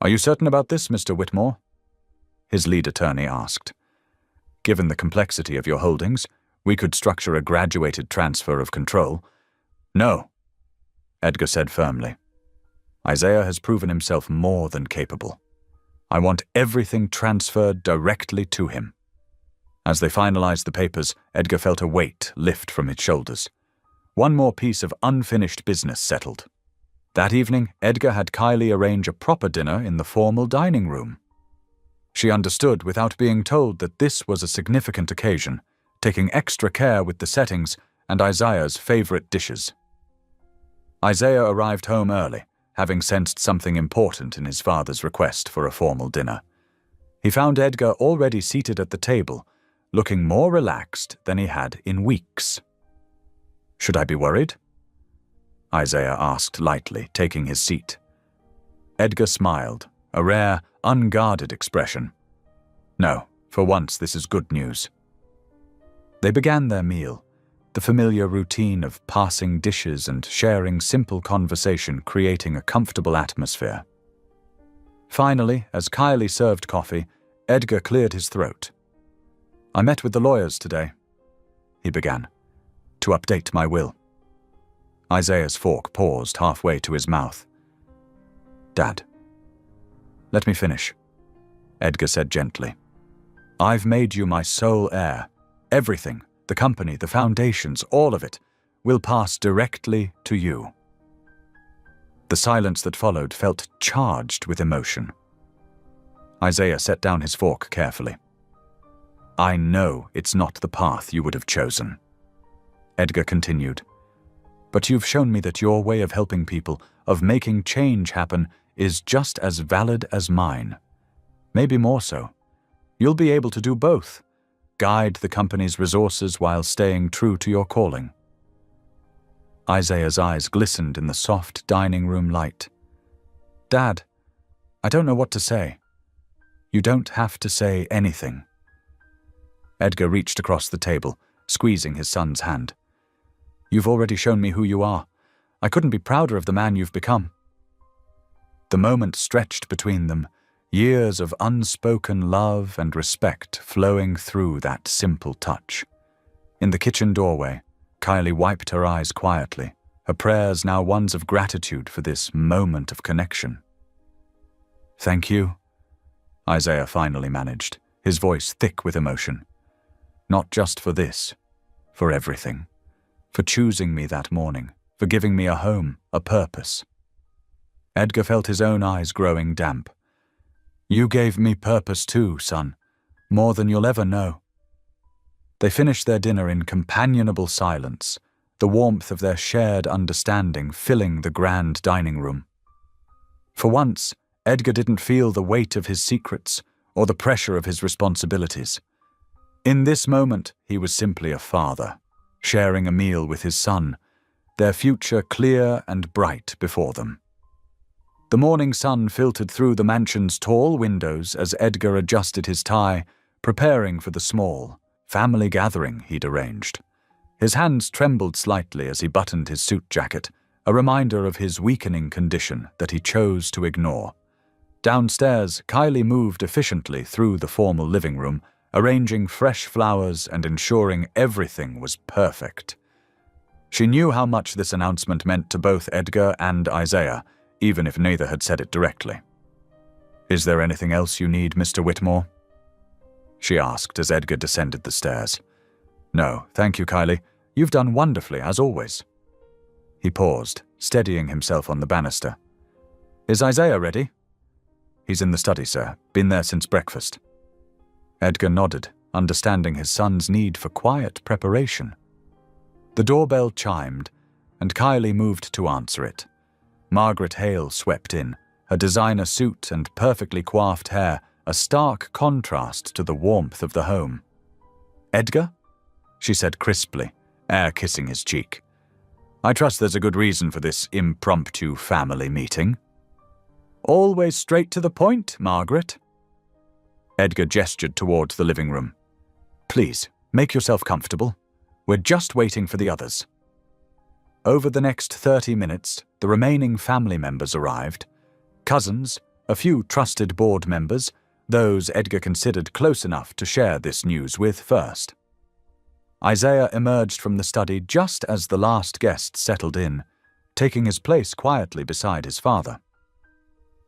Are you certain about this, Mr. Whitmore? His lead attorney asked. Given the complexity of your holdings, we could structure a graduated transfer of control. No, Edgar said firmly. Isaiah has proven himself more than capable. I want everything transferred directly to him. As they finalized the papers, Edgar felt a weight lift from his shoulders. One more piece of unfinished business settled. That evening, Edgar had Kylie arrange a proper dinner in the formal dining room. She understood without being told that this was a significant occasion, taking extra care with the settings and Isaiah's favorite dishes. Isaiah arrived home early, having sensed something important in his father's request for a formal dinner. He found Edgar already seated at the table, looking more relaxed than he had in weeks. Should I be worried? Isaiah asked lightly, taking his seat. Edgar smiled, a rare, unguarded expression. No, for once this is good news. They began their meal, the familiar routine of passing dishes and sharing simple conversation creating a comfortable atmosphere. Finally, as Kylie served coffee, Edgar cleared his throat. I met with the lawyers today, he began, to update my will. Isaiah's fork paused halfway to his mouth. Dad, let me finish, Edgar said gently. I've made you my sole heir. Everything, the company, the foundations, all of it, will pass directly to you. The silence that followed felt charged with emotion. Isaiah set down his fork carefully. I know it's not the path you would have chosen, Edgar continued. But you've shown me that your way of helping people, of making change happen, is just as valid as mine. Maybe more so. You'll be able to do both. Guide the company's resources while staying true to your calling. Isaiah's eyes glistened in the soft dining room light. Dad, I don't know what to say. You don't have to say anything. Edgar reached across the table, squeezing his son's hand. You've already shown me who you are. I couldn't be prouder of the man you've become. The moment stretched between them, years of unspoken love and respect flowing through that simple touch. In the kitchen doorway, Kylie wiped her eyes quietly, her prayers now ones of gratitude for this moment of connection. Thank you, Isaiah finally managed, his voice thick with emotion. Not just for this, for everything. For choosing me that morning, for giving me a home, a purpose. Edgar felt his own eyes growing damp. You gave me purpose too, son, more than you'll ever know. They finished their dinner in companionable silence, the warmth of their shared understanding filling the grand dining room. For once, Edgar didn't feel the weight of his secrets or the pressure of his responsibilities. In this moment, he was simply a father, sharing a meal with his son, their future clear and bright before them. The morning sun filtered through the mansion's tall windows as Edgar adjusted his tie, preparing for the small, family gathering he'd arranged. His hands trembled slightly as he buttoned his suit jacket, a reminder of his weakening condition that he chose to ignore. Downstairs, Kylie moved efficiently through the formal living room, arranging fresh flowers and ensuring everything was perfect. She knew how much this announcement meant to both Edgar and Isaiah, even if neither had said it directly. Is there anything else you need, Mr. Whitmore? She asked as Edgar descended the stairs. No, thank you, Kylie. You've done wonderfully, as always. He paused, steadying himself on the banister. Is Isaiah ready? He's in the study, sir. Been there since breakfast. Edgar nodded, understanding his son's need for quiet preparation. The doorbell chimed, and Kylie moved to answer it. Margaret Hale swept in, her designer suit and perfectly coiffed hair a stark contrast to the warmth of the home. Edgar? She said crisply, air kissing his cheek. I trust there's a good reason for this impromptu family meeting. Always straight to the point, Margaret. Edgar gestured towards the living room. Please, make yourself comfortable. We're just waiting for the others. Over the next 30 minutes, the remaining family members arrived. Cousins, a few trusted board members, those Edgar considered close enough to share this news with first. Isaiah emerged from the study just as the last guest settled in, taking his place quietly beside his father.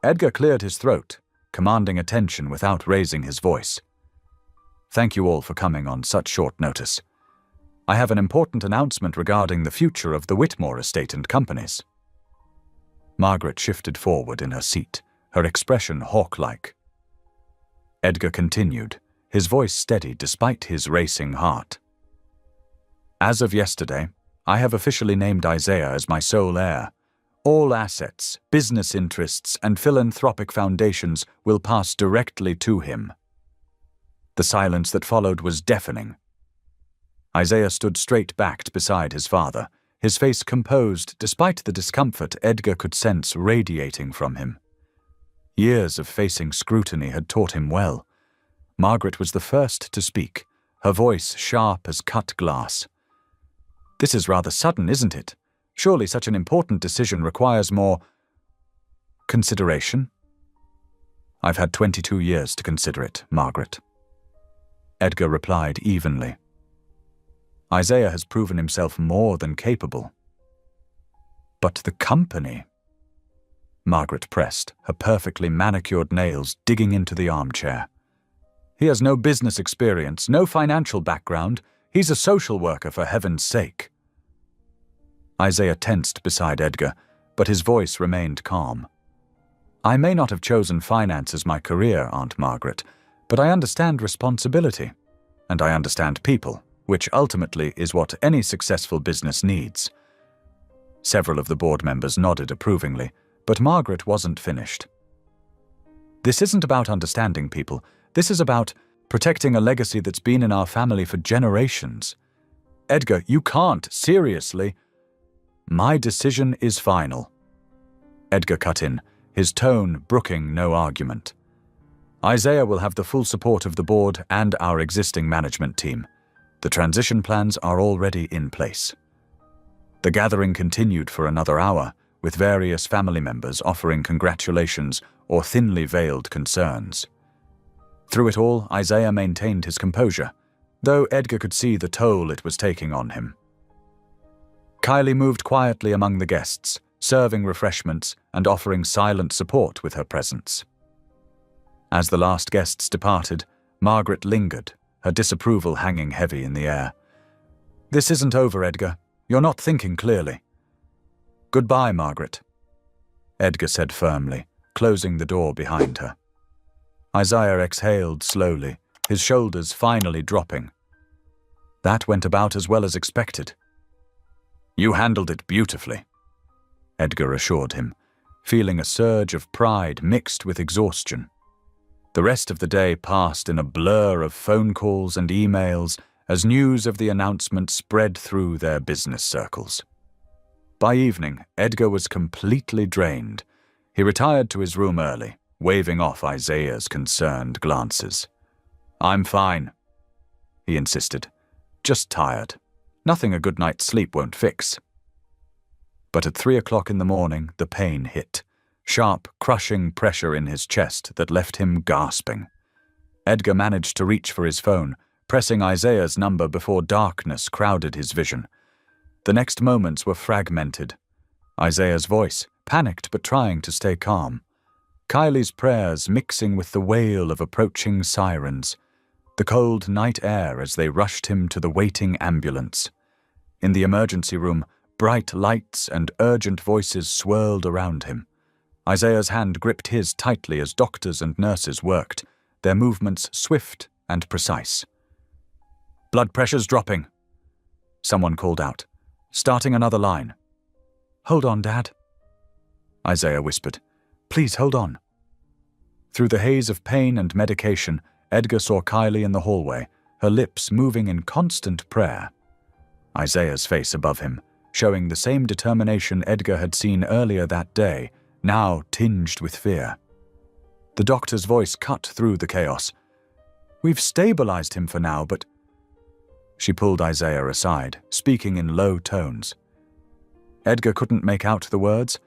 Edgar cleared his throat, commanding attention without raising his voice. Thank you all for coming on such short notice. I have an important announcement regarding the future of the Whitmore estate and companies. Margaret shifted forward in her seat, her expression hawk-like. Edgar continued, his voice steady despite his racing heart. As of yesterday, I have officially named Isaiah as my sole heir. All assets, business interests, and philanthropic foundations will pass directly to him. The silence that followed was deafening. Isaiah stood straight-backed beside his father, his face composed despite the discomfort Edgar could sense radiating from him. Years of facing scrutiny had taught him well. Margaret was the first to speak, her voice sharp as cut glass. This is rather sudden, isn't it? Surely such an important decision requires more consideration? I've had 22 years to consider it, Margaret. Edgar replied evenly. Isaiah has proven himself more than capable. But the company? Margaret pressed, her perfectly manicured nails digging into the armchair. He has no business experience, no financial background. He's a social worker, for heaven's sake. Isaiah tensed beside Edgar, but his voice remained calm. I may not have chosen finance as my career, Aunt Margaret, but I understand responsibility, and I understand people, which ultimately is what any successful business needs. Several of the board members nodded approvingly, but Margaret wasn't finished. This isn't about understanding people. This is about protecting a legacy that's been in our family for generations. Edgar, you can't, seriously. My decision is final. Edgar cut in, his tone brooking no argument. Isaiah will have the full support of the board and our existing management team. The transition plans are already in place. The gathering continued for another hour, with various family members offering congratulations or thinly veiled concerns. Through it all, Isaiah maintained his composure, though Edgar could see the toll it was taking on him. Kylie moved quietly among the guests, serving refreshments and offering silent support with her presence. As the last guests departed, Margaret lingered, her disapproval hanging heavy in the air. "This isn't over, Edgar. You're not thinking clearly." "Goodbye, Margaret," Edgar said firmly, closing the door behind her. Isaiah exhaled slowly, his shoulders finally dropping. "That went about as well as expected." "You handled it beautifully," Edgar assured him, feeling a surge of pride mixed with exhaustion. The rest of the day passed in a blur of phone calls and emails as news of the announcement spread through their business circles. By evening, Edgar was completely drained. He retired to his room early, waving off Isaiah's concerned glances. "I'm fine," he insisted. "Just tired. Nothing a good night's sleep won't fix." But at 3 o'clock in the morning, the pain hit. Sharp, crushing pressure in his chest that left him gasping. Edgar managed to reach for his phone, pressing Isaiah's number before darkness crowded his vision. The next moments were fragmented. Isaiah's voice, panicked but trying to stay calm. Kylie's prayers mixing with the wail of approaching sirens. The cold night air as they rushed him to the waiting ambulance. In the emergency room, bright lights and urgent voices swirled around him. Isaiah's hand gripped his tightly as doctors and nurses worked, their movements swift and precise. "Blood pressure's dropping," someone called out, "Starting another line." "Hold on, Dad," Isaiah whispered. "Please hold on." Through the haze of pain and medication, Edgar saw Kylie in the hallway, her lips moving in constant prayer. Isaiah's face above him, showing the same determination Edgar had seen earlier that day, now tinged with fear. The doctor's voice cut through the chaos. "We've stabilized him for now, but—" She pulled Isaiah aside, speaking in low tones. Edgar couldn't make out the words,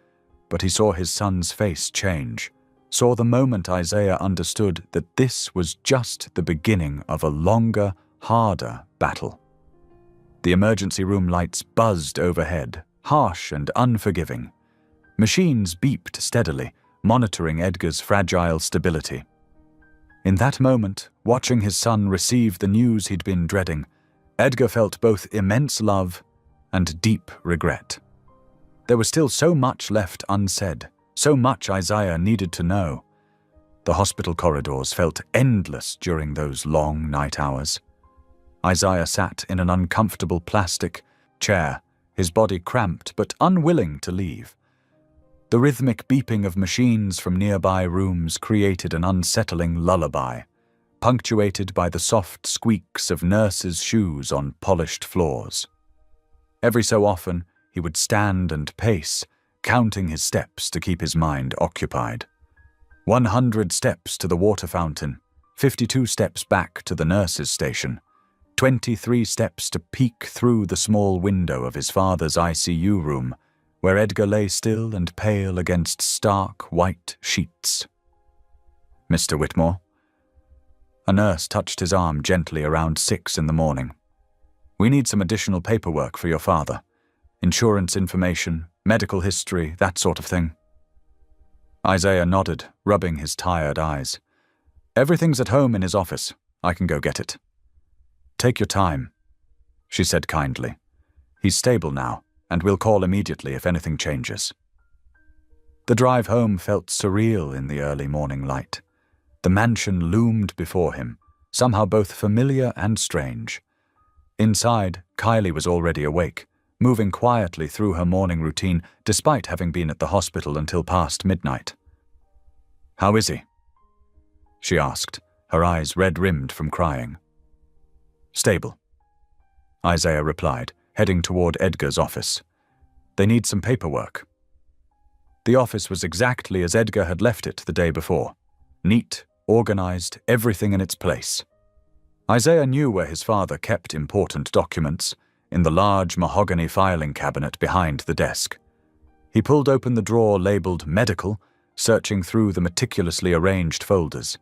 but he saw his son's face change, saw the moment Isaiah understood that this was just the beginning of a longer, harder battle. The emergency room lights buzzed overhead, harsh and unforgiving. Machines beeped steadily, monitoring Edgar's fragile stability. In that moment, watching his son receive the news he'd been dreading, Edgar felt both immense love and deep regret. There was still so much left unsaid, so much Isaiah needed to know. The hospital corridors felt endless during those long night hours. Isaiah sat in an uncomfortable plastic chair, his body cramped but unwilling to leave. The rhythmic beeping of machines from nearby rooms created an unsettling lullaby, punctuated by the soft squeaks of nurses' shoes on polished floors. Every so often, he would stand and pace, counting his steps to keep his mind occupied. 100 steps to the water fountain, 52 steps back to the nurses' station, 23 steps to peek through the small window of his father's ICU room, where Edgar lay still and pale against stark white sheets. "Mr. Whitmore?" A nurse touched his arm gently around 6 in the morning. "We need some additional paperwork for your father. Insurance information, medical history, that sort of thing." Isaiah nodded, rubbing his tired eyes. "Everything's at home in his office. I can go get it." "Take your time," she said kindly. "He's stable now, and we'll call immediately if anything changes." The drive home felt surreal in the early morning light. The mansion loomed before him, somehow both familiar and strange. Inside, Kylie was already awake, moving quietly through her morning routine despite having been at the hospital until past midnight. "How is he?" she asked, her eyes red-rimmed from crying. "Stable," Isaiah replied, heading toward Edgar's office. "They need some paperwork." The office was exactly as Edgar had left it the day before. Neat, organized, everything in its place. Isaiah knew where his father kept important documents, in the large mahogany filing cabinet behind the desk. He pulled open the drawer labeled Medical, searching through the meticulously arranged folders.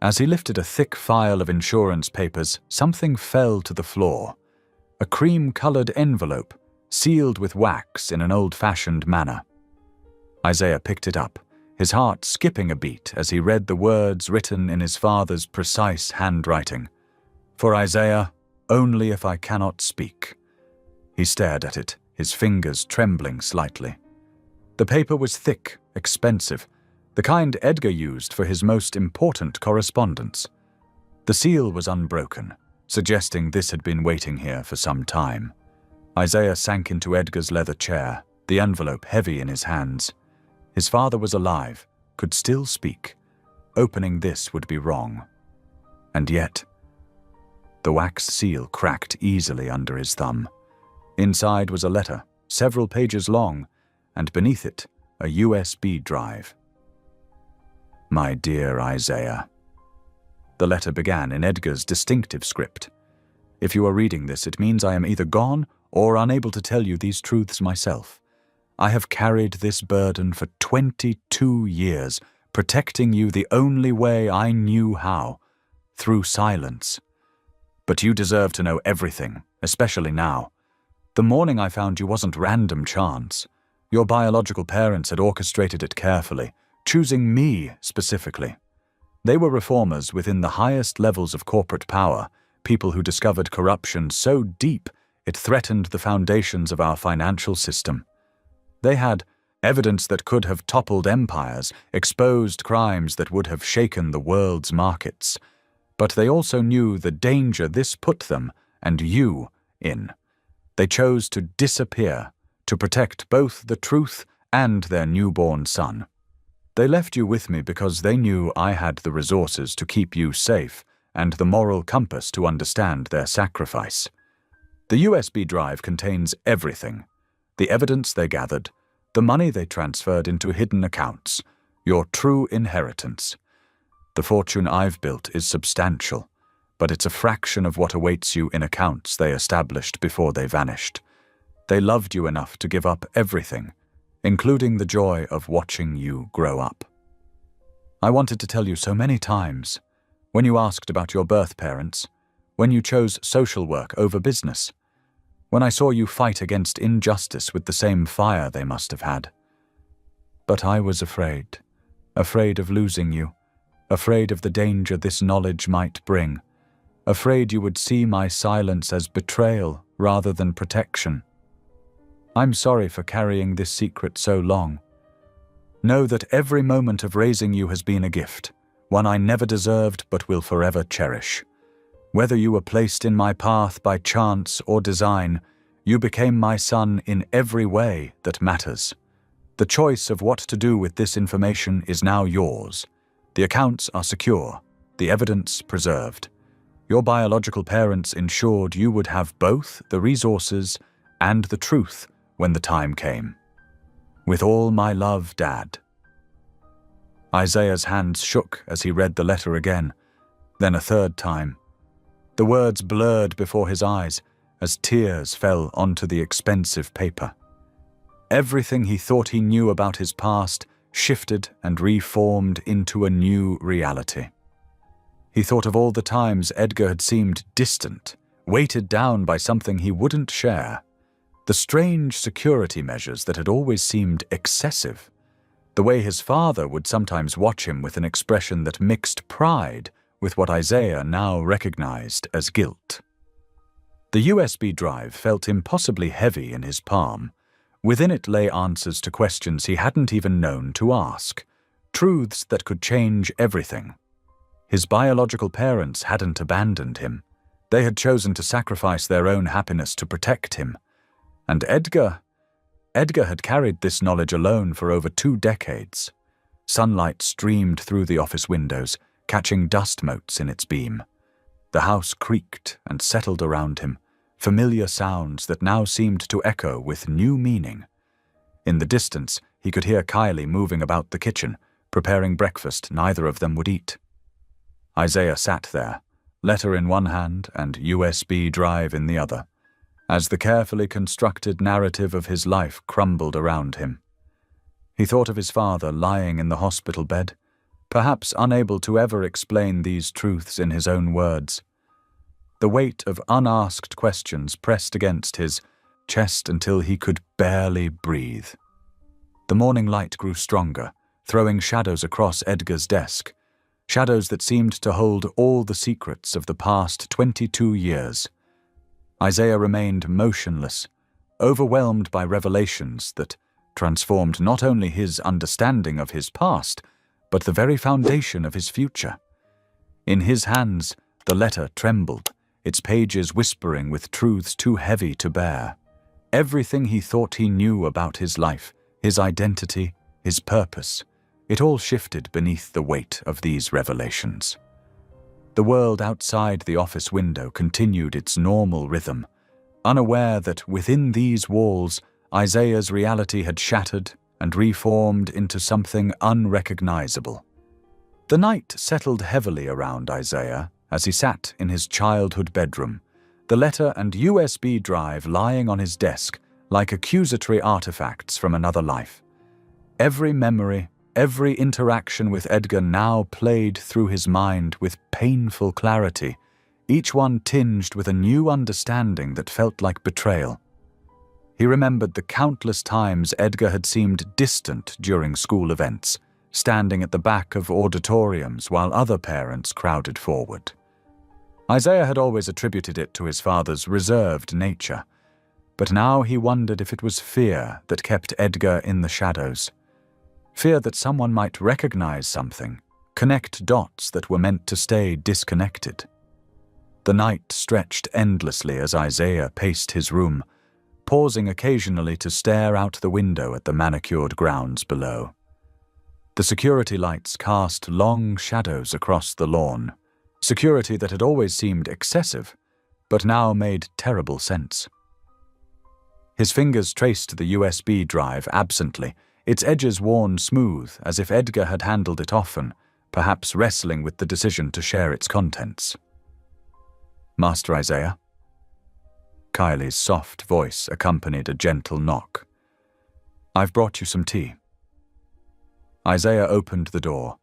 As he lifted a thick file of insurance papers, something fell to the floor. A cream-colored envelope, sealed with wax in an old-fashioned manner. Isaiah picked it up, his heart skipping a beat as he read the words written in his father's precise handwriting. For Isaiah, only if I cannot speak. He stared at it, his fingers trembling slightly. The paper was thick, expensive, the kind Edgar used for his most important correspondence. The seal was unbroken, suggesting this had been waiting here for some time. Isaiah sank into Edgar's leather chair, the envelope heavy in his hands. His father was alive, could still speak. Opening this would be wrong. And yet, the wax seal cracked easily under his thumb. Inside was a letter, several pages long, and beneath it, a USB drive. My dear Isaiah. The letter began in Edgar's distinctive script. If you are reading this, it means I am either gone or unable to tell you these truths myself. I have carried this burden for 22 years, protecting you the only way I knew how, through silence. But you deserve to know everything, especially now. The morning I found you wasn't random chance. Your biological parents had orchestrated it carefully, choosing me specifically. They were reformers within the highest levels of corporate power, people who discovered corruption so deep it threatened the foundations of our financial system. They had evidence that could have toppled empires, exposed crimes that would have shaken the world's markets. But they also knew the danger this put them, and you, in. They chose to disappear, to protect both the truth and their newborn son. They left you with me because they knew I had the resources to keep you safe and the moral compass to understand their sacrifice. The USB drive contains everything. The evidence they gathered, the money they transferred into hidden accounts, your true inheritance. The fortune I've built is substantial, but it's a fraction of what awaits you in accounts they established before they vanished. They loved you enough to give up everything, including the joy of watching you grow up. I wanted to tell you so many times, when you asked about your birth parents, when you chose social work over business, when I saw you fight against injustice with the same fire they must have had. But I was afraid of losing you, afraid of the danger this knowledge might bring, afraid you would see my silence as betrayal rather than protection. I'm sorry for carrying this secret so long. Know that every moment of raising you has been a gift, one I never deserved but will forever cherish. Whether you were placed in my path by chance or design, you became my son in every way that matters. The choice of what to do with this information is now yours. The accounts are secure, the evidence preserved. Your biological parents ensured you would have both the resources and the truth when the time came. With all my love, Dad. Isaiah's hands shook as he read the letter again, then a third time. The words blurred before his eyes as tears fell onto the expensive paper. Everything he thought he knew about his past shifted and reformed into a new reality. He thought of all the times Edgar had seemed distant, weighted down by something he wouldn't share. The strange security measures that had always seemed excessive. The way his father would sometimes watch him with an expression that mixed pride with what Isaiah now recognized as guilt. The USB drive felt impossibly heavy in his palm. Within it lay answers to questions he hadn't even known to ask, truths that could change everything. His biological parents hadn't abandoned him. They had chosen to sacrifice their own happiness to protect him. And Edgar had carried this knowledge alone for over 2 decades. Sunlight streamed through the office windows, catching dust motes in its beam. The house creaked and settled around him, familiar sounds that now seemed to echo with new meaning. In the distance, he could hear Kylie moving about the kitchen, preparing breakfast neither of them would eat. Isaiah sat there, letter in one hand and USB drive in the other, as the carefully constructed narrative of his life crumbled around him. He thought of his father lying in the hospital bed, perhaps unable to ever explain these truths in his own words. The weight of unasked questions pressed against his chest until he could barely breathe. The morning light grew stronger, throwing shadows across Edgar's desk, shadows that seemed to hold all the secrets of the past 22 years. Isaiah remained motionless, overwhelmed by revelations that transformed not only his understanding of his past, but the very foundation of his future. In his hands, the letter trembled, its pages whispering with truths too heavy to bear. Everything he thought he knew about his life, his identity, his purpose, it all shifted beneath the weight of these revelations. The world outside the office window continued its normal rhythm, unaware that within these walls, Isaiah's reality had shattered and reformed into something unrecognizable. The night settled heavily around Isaiah as he sat in his childhood bedroom, the letter and USB drive lying on his desk like accusatory artifacts from another life. Every memory, every interaction with Edgar now played through his mind with painful clarity, each one tinged with a new understanding that felt like betrayal. He remembered the countless times Edgar had seemed distant during school events, standing at the back of auditoriums while other parents crowded forward. Isaiah had always attributed it to his father's reserved nature, but now he wondered if it was fear that kept Edgar in the shadows. Fear that someone might recognize something, connect dots that were meant to stay disconnected. The night stretched endlessly as Isaiah paced his room, pausing occasionally to stare out the window at the manicured grounds below. The security lights cast long shadows across the lawn, security that had always seemed excessive, but now made terrible sense. His fingers traced the USB drive absently, its edges worn smooth as if Edgar had handled it often, perhaps wrestling with the decision to share its contents. "Master Isaiah?" Kylie's soft voice accompanied a gentle knock. "I've brought you some tea." Isaiah opened the door,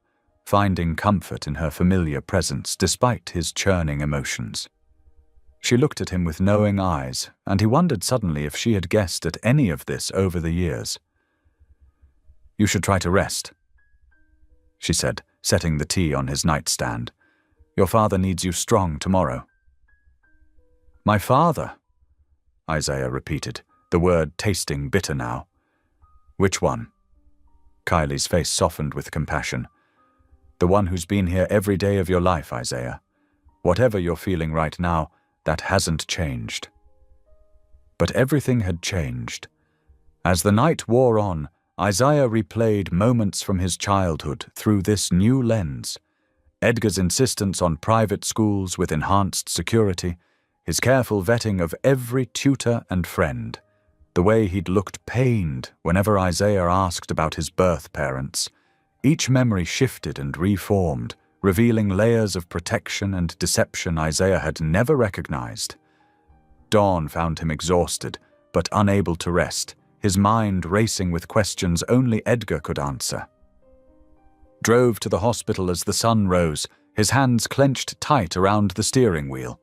finding comfort in her familiar presence despite his churning emotions. She looked at him with knowing eyes, and he wondered suddenly if she had guessed at any of this over the years. "You should try to rest," she said, setting the tea on his nightstand. "Your father needs you strong tomorrow." "My father?" Isaiah repeated, the word tasting bitter now. "Which one?" Kylie's face softened with compassion. "The one who's been here every day of your life, Isaiah. Whatever you're feeling right now, that hasn't changed." But everything had changed. As the night wore on, Isaiah replayed moments from his childhood through this new lens. Edgar's insistence on private schools with enhanced security, his careful vetting of every tutor and friend, the way he'd looked pained whenever Isaiah asked about his birth parents. Each memory shifted and reformed, revealing layers of protection and deception Isaiah had never recognized. Dawn found him exhausted, but unable to rest, his mind racing with questions only Edgar could answer. Drove to the hospital as the sun rose, his hands clenched tight around the steering wheel.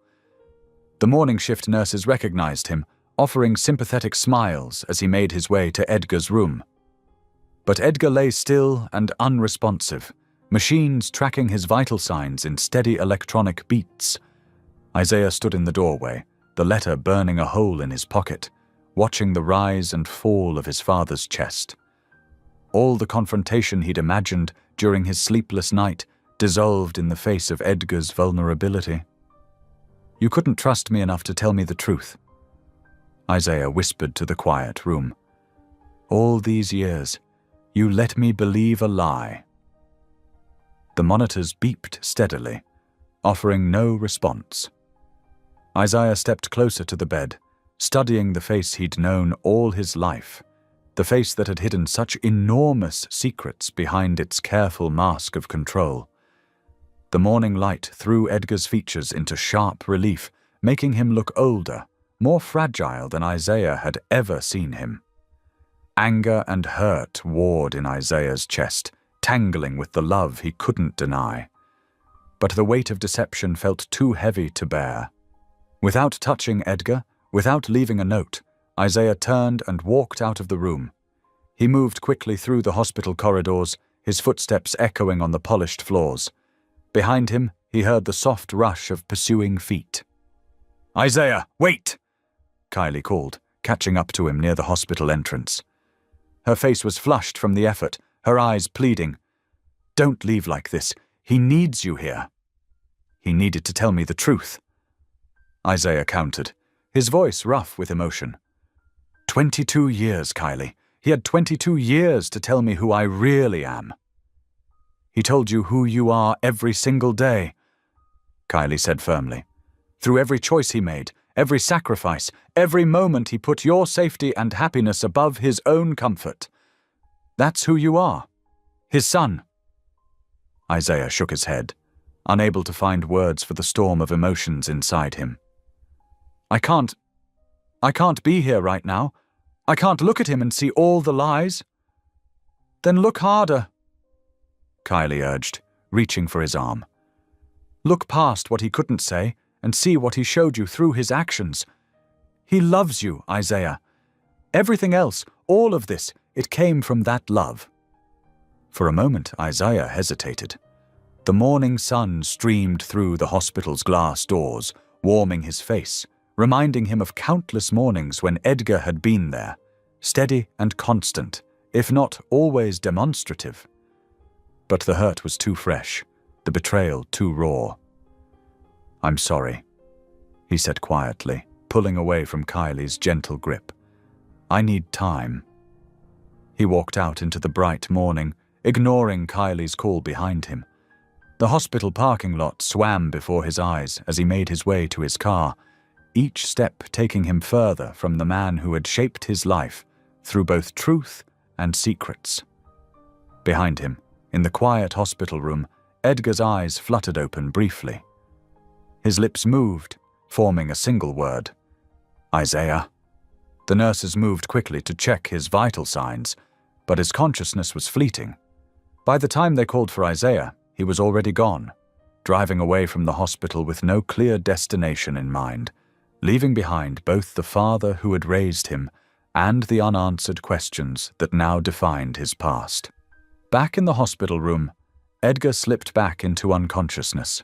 The morning shift nurses recognized him, offering sympathetic smiles as he made his way to Edgar's room. But Edgar lay still and unresponsive, machines tracking his vital signs in steady electronic beats. Isaiah stood in the doorway, the letter burning a hole in his pocket, watching the rise and fall of his father's chest. All the confrontation he'd imagined during his sleepless night dissolved in the face of Edgar's vulnerability. "You couldn't trust me enough to tell me the truth," Isaiah whispered to the quiet room. "All these years, you let me believe a lie." The monitors beeped steadily, offering no response. Isaiah stepped closer to the bed, studying the face he'd known all his life, the face that had hidden such enormous secrets behind its careful mask of control. The morning light threw Edgar's features into sharp relief, making him look older, more fragile than Isaiah had ever seen him. Anger and hurt warred in Isaiah's chest, tangling with the love he couldn't deny. But the weight of deception felt too heavy to bear. Without touching Edgar, without leaving a note, Isaiah turned and walked out of the room. He moved quickly through the hospital corridors, his footsteps echoing on the polished floors. Behind him, he heard the soft rush of pursuing feet. "Isaiah, wait!" Kylie called, catching up to him near the hospital entrance. Her face was flushed from the effort, her eyes pleading. "Don't leave like this. He needs you here." "He needed to tell me the truth," Isaiah countered, his voice rough with emotion. 22 years, Kylie. He had 22 years to tell me who I really am." "He told you who you are every single day," Kylie said firmly. "Through every choice he made, every sacrifice, every moment he put your safety and happiness above his own comfort. That's who you are. His son." Isaiah shook his head, unable to find words for the storm of emotions inside him. I can't be here right now. I can't look at him and see all the lies." "Then look harder," Kylie urged, reaching for his arm. "Look past what he couldn't say and see what he showed you through his actions. He loves you, Isaiah. Everything else, all of this, it came from that love." For a moment, Isaiah hesitated. The morning sun streamed through the hospital's glass doors, warming his face, reminding him of countless mornings when Edgar had been there, steady and constant, if not always demonstrative. But the hurt was too fresh, the betrayal too raw. "I'm sorry," he said quietly, pulling away from Kylie's gentle grip. "I need time." He walked out into the bright morning, ignoring Kylie's call behind him. The hospital parking lot swam before his eyes as he made his way to his car, each step taking him further from the man who had shaped his life through both truth and secrets. Behind him, in the quiet hospital room, Edgar's eyes fluttered open briefly. His lips moved, forming a single word. "Isaiah." The nurses moved quickly to check his vital signs, but his consciousness was fleeting. By the time they called for Isaiah, he was already gone, driving away from the hospital with no clear destination in mind, leaving behind both the father who had raised him and the unanswered questions that now defined his past. Back in the hospital room, Edgar slipped back into unconsciousness,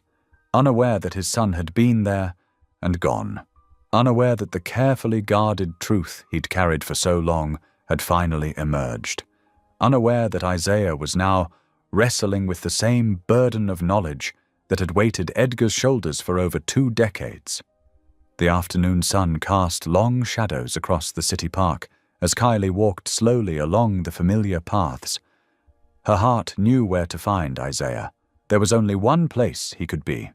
unaware that his son had been there and gone, unaware that the carefully guarded truth he'd carried for so long had finally emerged, unaware that Isaiah was now wrestling with the same burden of knowledge that had weighted Edgar's shoulders for over 2 decades. The afternoon sun cast long shadows across the city park as Kylie walked slowly along the familiar paths. Her heart knew where to find Isaiah. There was only one place he could be.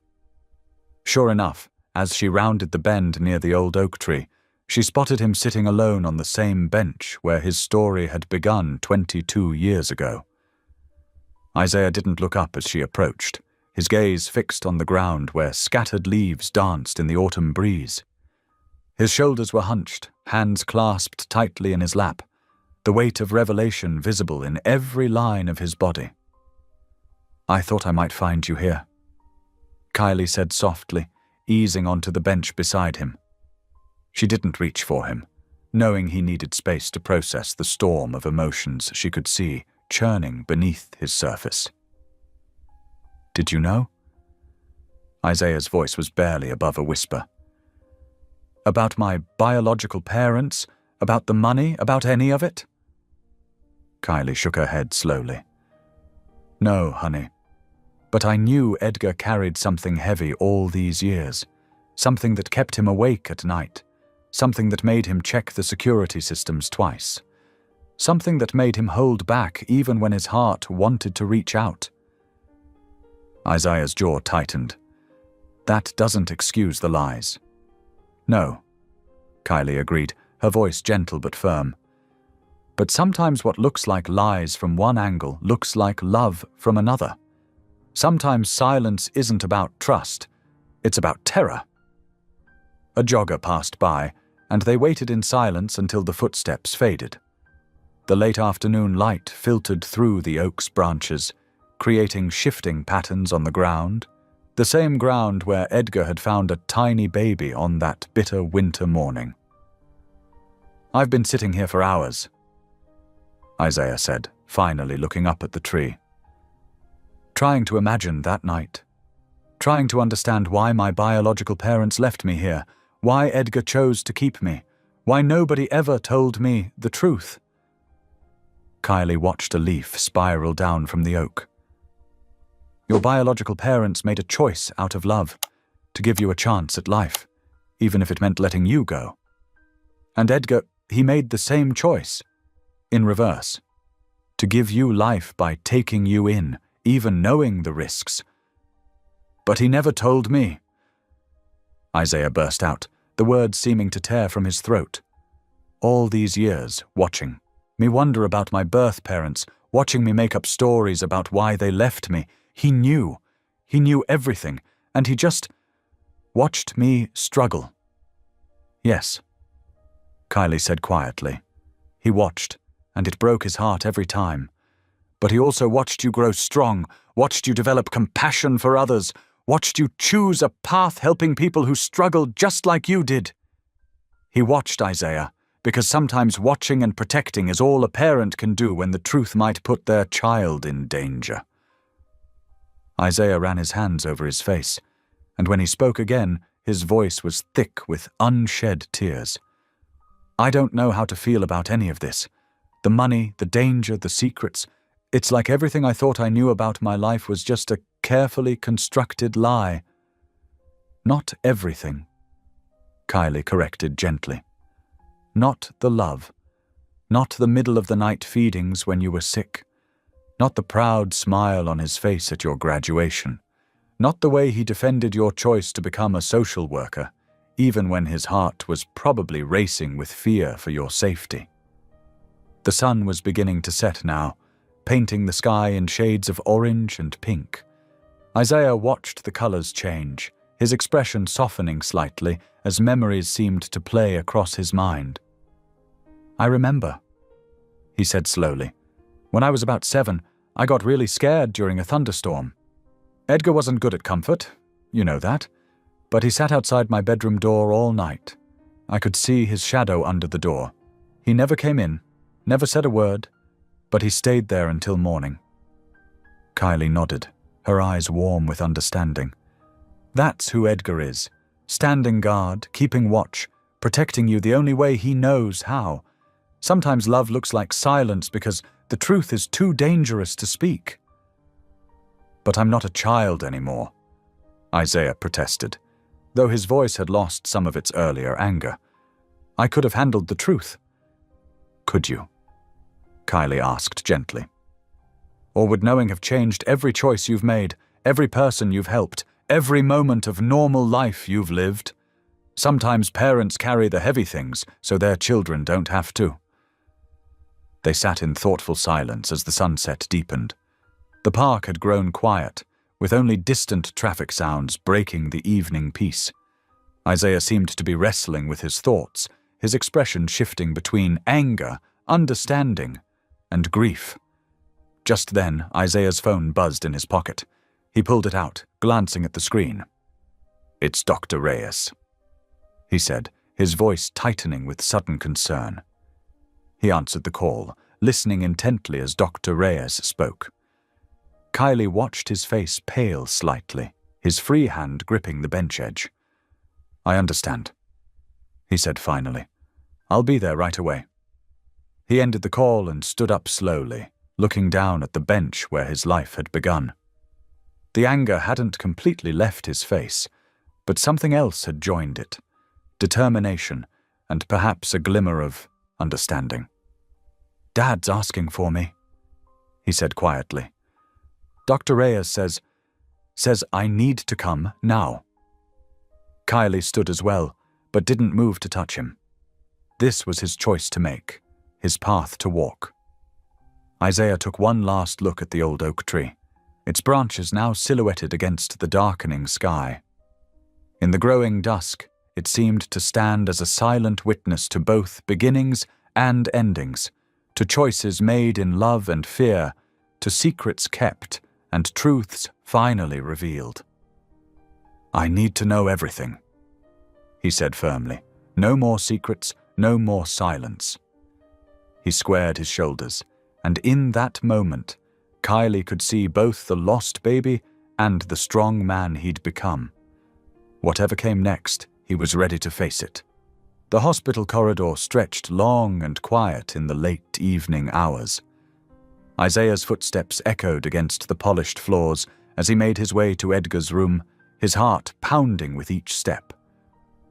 Sure enough, as she rounded the bend near the old oak tree, she spotted him sitting alone on the same bench where his story had begun 22 years ago. Isaiah didn't look up as she approached, his gaze fixed on the ground where scattered leaves danced in the autumn breeze. His shoulders were hunched, hands clasped tightly in his lap, the weight of revelation visible in every line of his body. "I thought I might find you here," Kylie said softly, easing onto the bench beside him. She didn't reach for him, knowing he needed space to process the storm of emotions she could see churning beneath his surface. "Did you know?" Isaiah's voice was barely above a whisper. "About my biological parents? About the money? About any of it?" Kylie shook her head slowly. "No, honey. But I knew Edgar carried something heavy all these years, something that kept him awake at night, something that made him check the security systems twice, something that made him hold back even when his heart wanted to reach out." Isaiah's jaw tightened. "That doesn't excuse the lies." "No," Kylie agreed, her voice gentle but firm. "But sometimes what looks like lies from one angle looks like love from another. Sometimes silence isn't about trust, it's about terror." A jogger passed by, and they waited in silence until the footsteps faded. The late afternoon light filtered through the oak's branches, creating shifting patterns on the ground, the same ground where Edgar had found a tiny baby on that bitter winter morning. "I've been sitting here for hours," Isaiah said, finally looking up at the tree. trying to imagine that night, trying to understand why my biological parents left me here, why Edgar chose to keep me, why nobody ever told me the truth. Kylie watched a leaf spiral down from the oak. Your biological parents made a choice out of love, to give you a chance at life, even if it meant letting you go. And Edgar, he made the same choice, in reverse, to give you life by taking you in, even knowing the risks. But he never told me. Isaiah burst out, the words seeming to tear from his throat. All these years, watching me wonder about my birth parents, watching me make up stories about why they left me, he knew everything, and he just watched me struggle. Yes, Kylie said quietly. He watched, and it broke his heart every time. But he also watched you grow strong, watched you develop compassion for others, watched you choose a path helping people who struggled just like you did. He watched Isaiah, because sometimes watching and protecting is all a parent can do when the truth might put their child in danger. Isaiah ran his hands over his face, and when he spoke again, his voice was thick with unshed tears. I don't know how to feel about any of this. The money, the danger, the secrets. It's like everything I thought I knew about my life was just a carefully constructed lie. Not everything, Kylie corrected gently. Not the love. Not the middle-of-the-night feedings when you were sick. Not the proud smile on his face at your graduation. Not the way he defended your choice to become a social worker, even when his heart was probably racing with fear for your safety. The sun was beginning to set now, painting the sky in shades of orange and pink. Isaiah watched the colors change, his expression softening slightly as memories seemed to play across his mind. I remember, he said slowly. When I was about 7, I got really scared during a thunderstorm. Edgar wasn't good at comfort, you know that, but he sat outside my bedroom door all night. I could see his shadow under the door. He never came in, never said a word, but he stayed there until morning. Kylie nodded, her eyes warm with understanding. That's who Edgar is, standing guard, keeping watch, protecting you the only way he knows how. Sometimes love looks like silence because the truth is too dangerous to speak. But I'm not a child anymore, Isaiah protested, though his voice had lost some of its earlier anger. I could have handled the truth. Could you? Kylie asked gently. Or would knowing have changed every choice you've made, every person you've helped, every moment of normal life you've lived? Sometimes parents carry the heavy things so their children don't have to. They sat in thoughtful silence as the sunset deepened. The park had grown quiet, with only distant traffic sounds breaking the evening peace. Isaiah seemed to be wrestling with his thoughts, his expression shifting between anger, understanding, and grief. Just then, Isaiah's phone buzzed in his pocket. He pulled it out, glancing at the screen. "It's Dr. Reyes," he said, his voice tightening with sudden concern. He answered the call, listening intently as Dr. Reyes spoke. Kylie watched his face pale slightly, his free hand gripping the bench edge. "I understand," he said finally. "I'll be there right away." He ended the call and stood up slowly, looking down at the bench where his life had begun. The anger hadn't completely left his face, but something else had joined it. Determination, and perhaps a glimmer of understanding. "Dad's asking for me," he said quietly. "Dr. Reyes says I need to come now." Kylie stood as well, but didn't move to touch him. This was his choice to make, his path to walk. Isaiah took one last look at the old oak tree, its branches now silhouetted against the darkening sky. In the growing dusk, it seemed to stand as a silent witness to both beginnings and endings, to choices made in love and fear, to secrets kept and truths finally revealed. "I need to know everything," he said firmly. "No more secrets, no more silence." He squared his shoulders, and in that moment, Kylie could see both the lost baby and the strong man he'd become. Whatever came next, he was ready to face it. The hospital corridor stretched long and quiet in the late evening hours. Isaiah's footsteps echoed against the polished floors as he made his way to Edgar's room, his heart pounding with each step.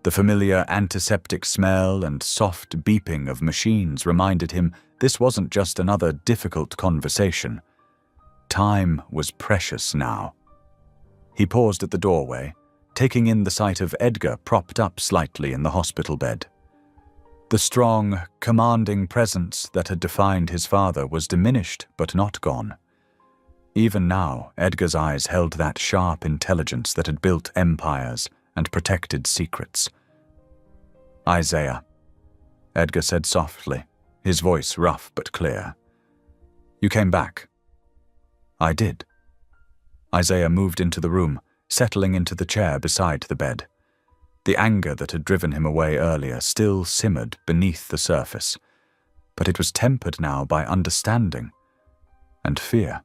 The familiar antiseptic smell and soft beeping of machines reminded him this wasn't just another difficult conversation. Time was precious now. He paused at the doorway, taking in the sight of Edgar propped up slightly in the hospital bed. The strong, commanding presence that had defined his father was diminished but not gone. Even now, Edgar's eyes held that sharp intelligence that had built empires and protected secrets. "Isaiah," Edgar said softly, his voice rough but clear. "You came back." "I did." Isaiah moved into the room, settling into the chair beside the bed. The anger that had driven him away earlier still simmered beneath the surface, but it was tempered now by understanding and fear.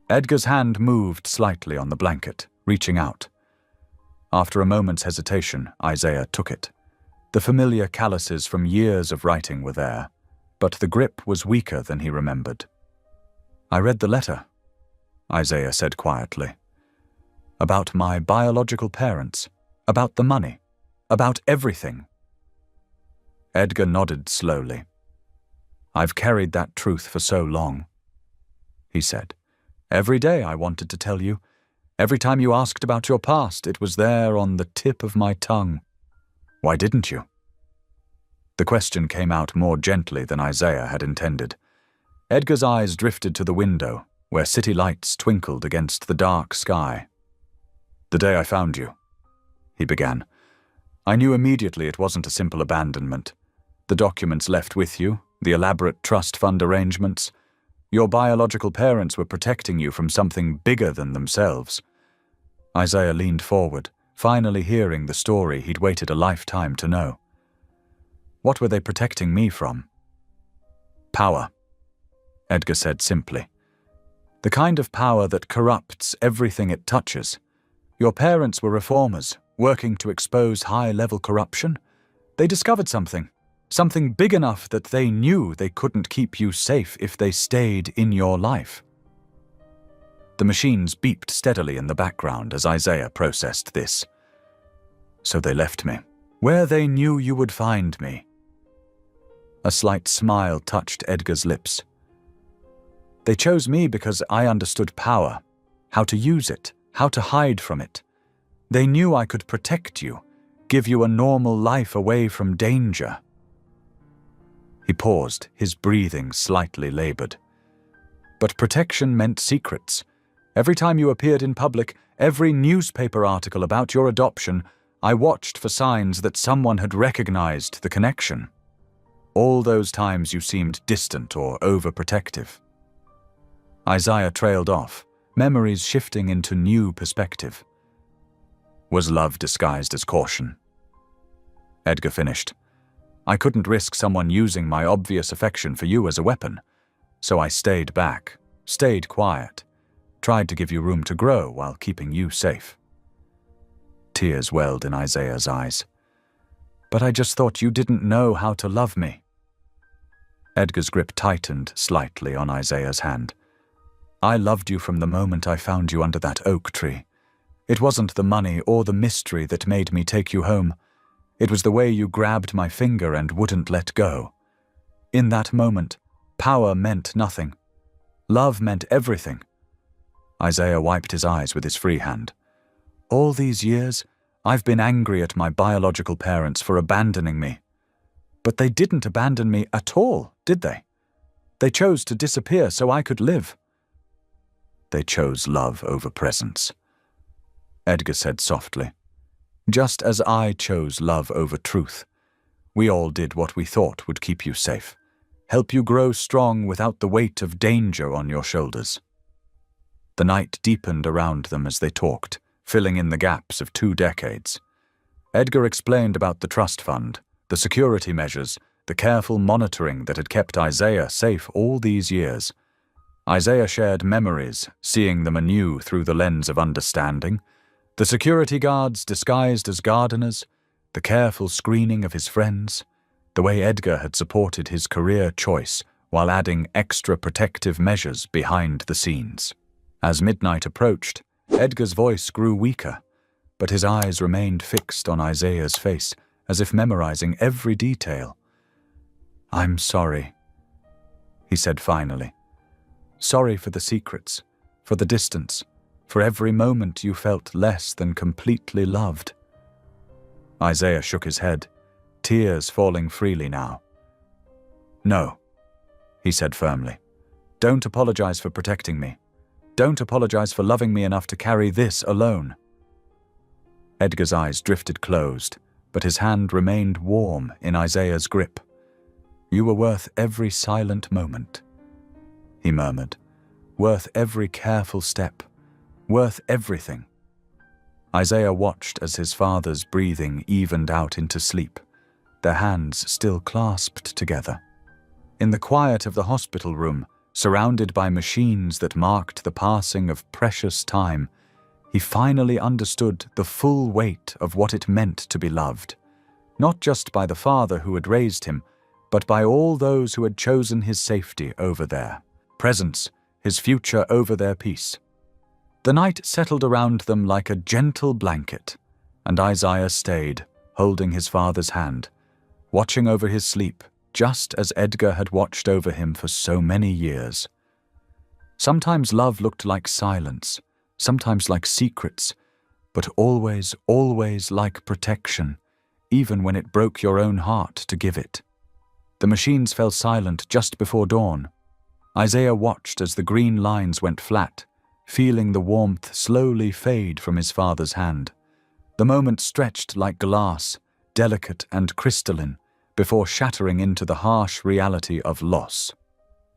Edgar's hand moved slightly on the blanket, reaching out. After a moment's hesitation, Isaiah took it. The familiar calluses from years of writing were there, but the grip was weaker than he remembered. "I read the letter," Isaiah said quietly. "About my biological parents, about the money, about everything." Edgar nodded slowly. "I've carried that truth for so long," he said. "Every day I wanted to tell you. Every time you asked about your past, it was there on the tip of my tongue. Why didn't you?" The question came out more gently than Isaiah had intended. Edgar's eyes drifted to the window, where city lights twinkled against the dark sky. "The day I found you," he began. "I knew immediately it wasn't a simple abandonment. The documents left with you, the elaborate trust fund arrangements. Your biological parents were protecting you from something bigger than themselves." Isaiah leaned forward, finally hearing the story he'd waited a lifetime to know. "What were they protecting me from?" "Power," Edgar said simply. "The kind of power that corrupts everything it touches. Your parents were reformers, working to expose high-level corruption. They discovered something big enough that they knew they couldn't keep you safe if they stayed in your life." The machines beeped steadily in the background as Isaiah processed this. "So they left me, where they knew you would find me." A slight smile touched Edgar's lips. "They chose me because I understood power, how to use it, how to hide from it. They knew I could protect you, give you a normal life away from danger." He paused, his breathing slightly labored. "But protection meant secrets. Every time you appeared in public, every newspaper article about your adoption, I watched for signs that someone had recognized the connection. All those times you seemed distant or overprotective." Isaiah trailed off, memories shifting into new perspective. "Was love disguised as caution?" Edgar finished. "I couldn't risk someone using my obvious affection for you as a weapon, so I stayed back, stayed quiet, tried to give you room to grow while keeping you safe." Tears welled in Isaiah's eyes. "But I just thought you didn't know how to love me." Edgar's grip tightened slightly on Isaiah's hand. "I loved you from the moment I found you under that oak tree. It wasn't the money or the mystery that made me take you home. It was the way you grabbed my finger and wouldn't let go. In that moment, power meant nothing. Love meant everything." Isaiah wiped his eyes with his free hand. "All these years, I've been angry at my biological parents for abandoning me. But they didn't abandon me at all, did they? They chose to disappear so I could live." "They chose love over presence," Edgar said softly. "Just as I chose love over truth. We all did what we thought would keep you safe, help you grow strong without the weight of danger on your shoulders." The night deepened around them as they talked, filling in the gaps of 2 decades. Edgar explained about the trust fund, the security measures, the careful monitoring that had kept Isaiah safe all these years. Isaiah shared memories, seeing them anew through the lens of understanding. The security guards disguised as gardeners, the careful screening of his friends, the way Edgar had supported his career choice while adding extra protective measures behind the scenes. As midnight approached, Edgar's voice grew weaker, but his eyes remained fixed on Isaiah's face, as if memorizing every detail. "I'm sorry," he said finally. "Sorry for the secrets, for the distance, for every moment you felt less than completely loved." Isaiah shook his head, tears falling freely now. "No," he said firmly. "Don't apologize for protecting me. Don't apologize for loving me enough to carry this alone." Edgar's eyes drifted closed, but his hand remained warm in Isaiah's grip. "You were worth every silent moment," he murmured. "Worth every careful step. Worth everything." Isaiah watched as his father's breathing evened out into sleep, their hands still clasped together. In the quiet of the hospital room, surrounded by machines that marked the passing of precious time, he finally understood the full weight of what it meant to be loved, not just by the father who had raised him, but by all those who had chosen his safety over their presence, his future over their peace. The night settled around them like a gentle blanket, and Isaiah stayed, holding his father's hand, watching over his sleep, just as Edgar had watched over him for so many years. Sometimes love looked like silence, sometimes like secrets, but always, always like protection, even when it broke your own heart to give it. The machines fell silent just before dawn. Isaiah watched as the green lines went flat, feeling the warmth slowly fade from his father's hand. The moment stretched like glass, delicate and crystalline, before shattering into the harsh reality of loss.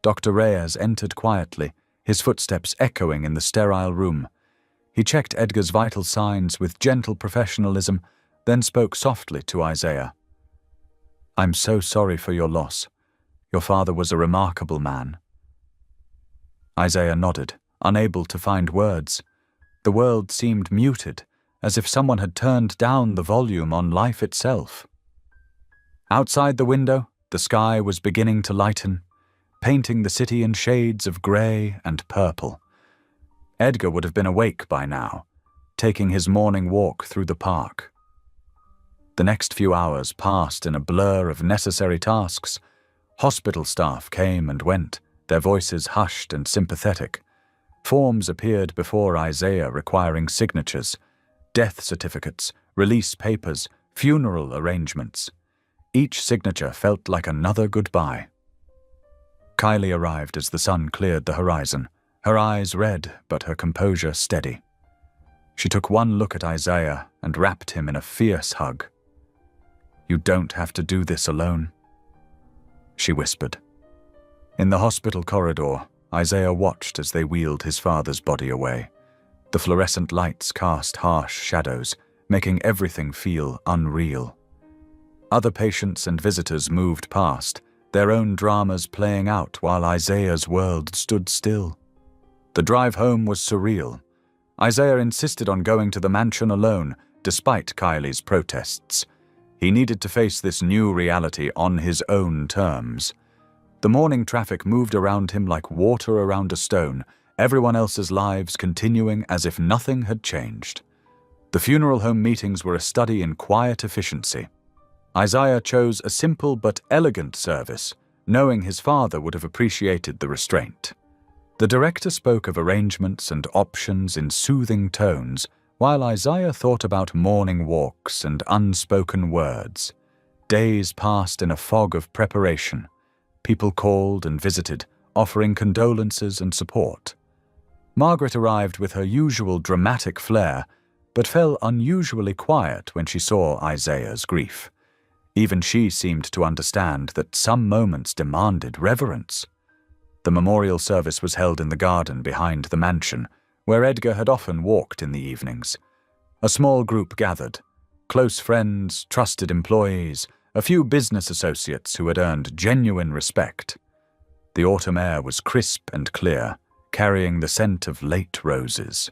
Dr. Reyes entered quietly, his footsteps echoing in the sterile room. He checked Edgar's vital signs with gentle professionalism, then spoke softly to Isaiah. "I'm so sorry for your loss. Your father was a remarkable man." Isaiah nodded, unable to find words. The world seemed muted, as if someone had turned down the volume on life itself. Outside the window, the sky was beginning to lighten, painting the city in shades of grey and purple. Edgar would have been awake by now, taking his morning walk through the park. The next few hours passed in a blur of necessary tasks. Hospital staff came and went, their voices hushed and sympathetic. Forms appeared before Isaiah requiring signatures, death certificates, release papers, funeral arrangements. Each signature felt like another goodbye. Kylie arrived as the sun cleared the horizon, her eyes red but her composure steady. She took one look at Isaiah and wrapped him in a fierce hug. "You don't have to do this alone," she whispered. In the hospital corridor, Isaiah watched as they wheeled his father's body away. The fluorescent lights cast harsh shadows, making everything feel unreal. Other patients and visitors moved past, their own dramas playing out while Isaiah's world stood still. The drive home was surreal. Isaiah insisted on going to the mansion alone, despite Kylie's protests. He needed to face this new reality on his own terms. The morning traffic moved around him like water around a stone, everyone else's lives continuing as if nothing had changed. The funeral home meetings were a study in quiet efficiency. Isaiah chose a simple but elegant service, knowing his father would have appreciated the restraint. The director spoke of arrangements and options in soothing tones, while Isaiah thought about morning walks and unspoken words. Days passed in a fog of preparation. People called and visited, offering condolences and support. Margaret arrived with her usual dramatic flair, but fell unusually quiet when she saw Isaiah's grief. Even she seemed to understand that some moments demanded reverence. The memorial service was held in the garden behind the mansion, where Edgar had often walked in the evenings. A small group gathered, close friends, trusted employees, a few business associates who had earned genuine respect. The autumn air was crisp and clear, carrying the scent of late roses.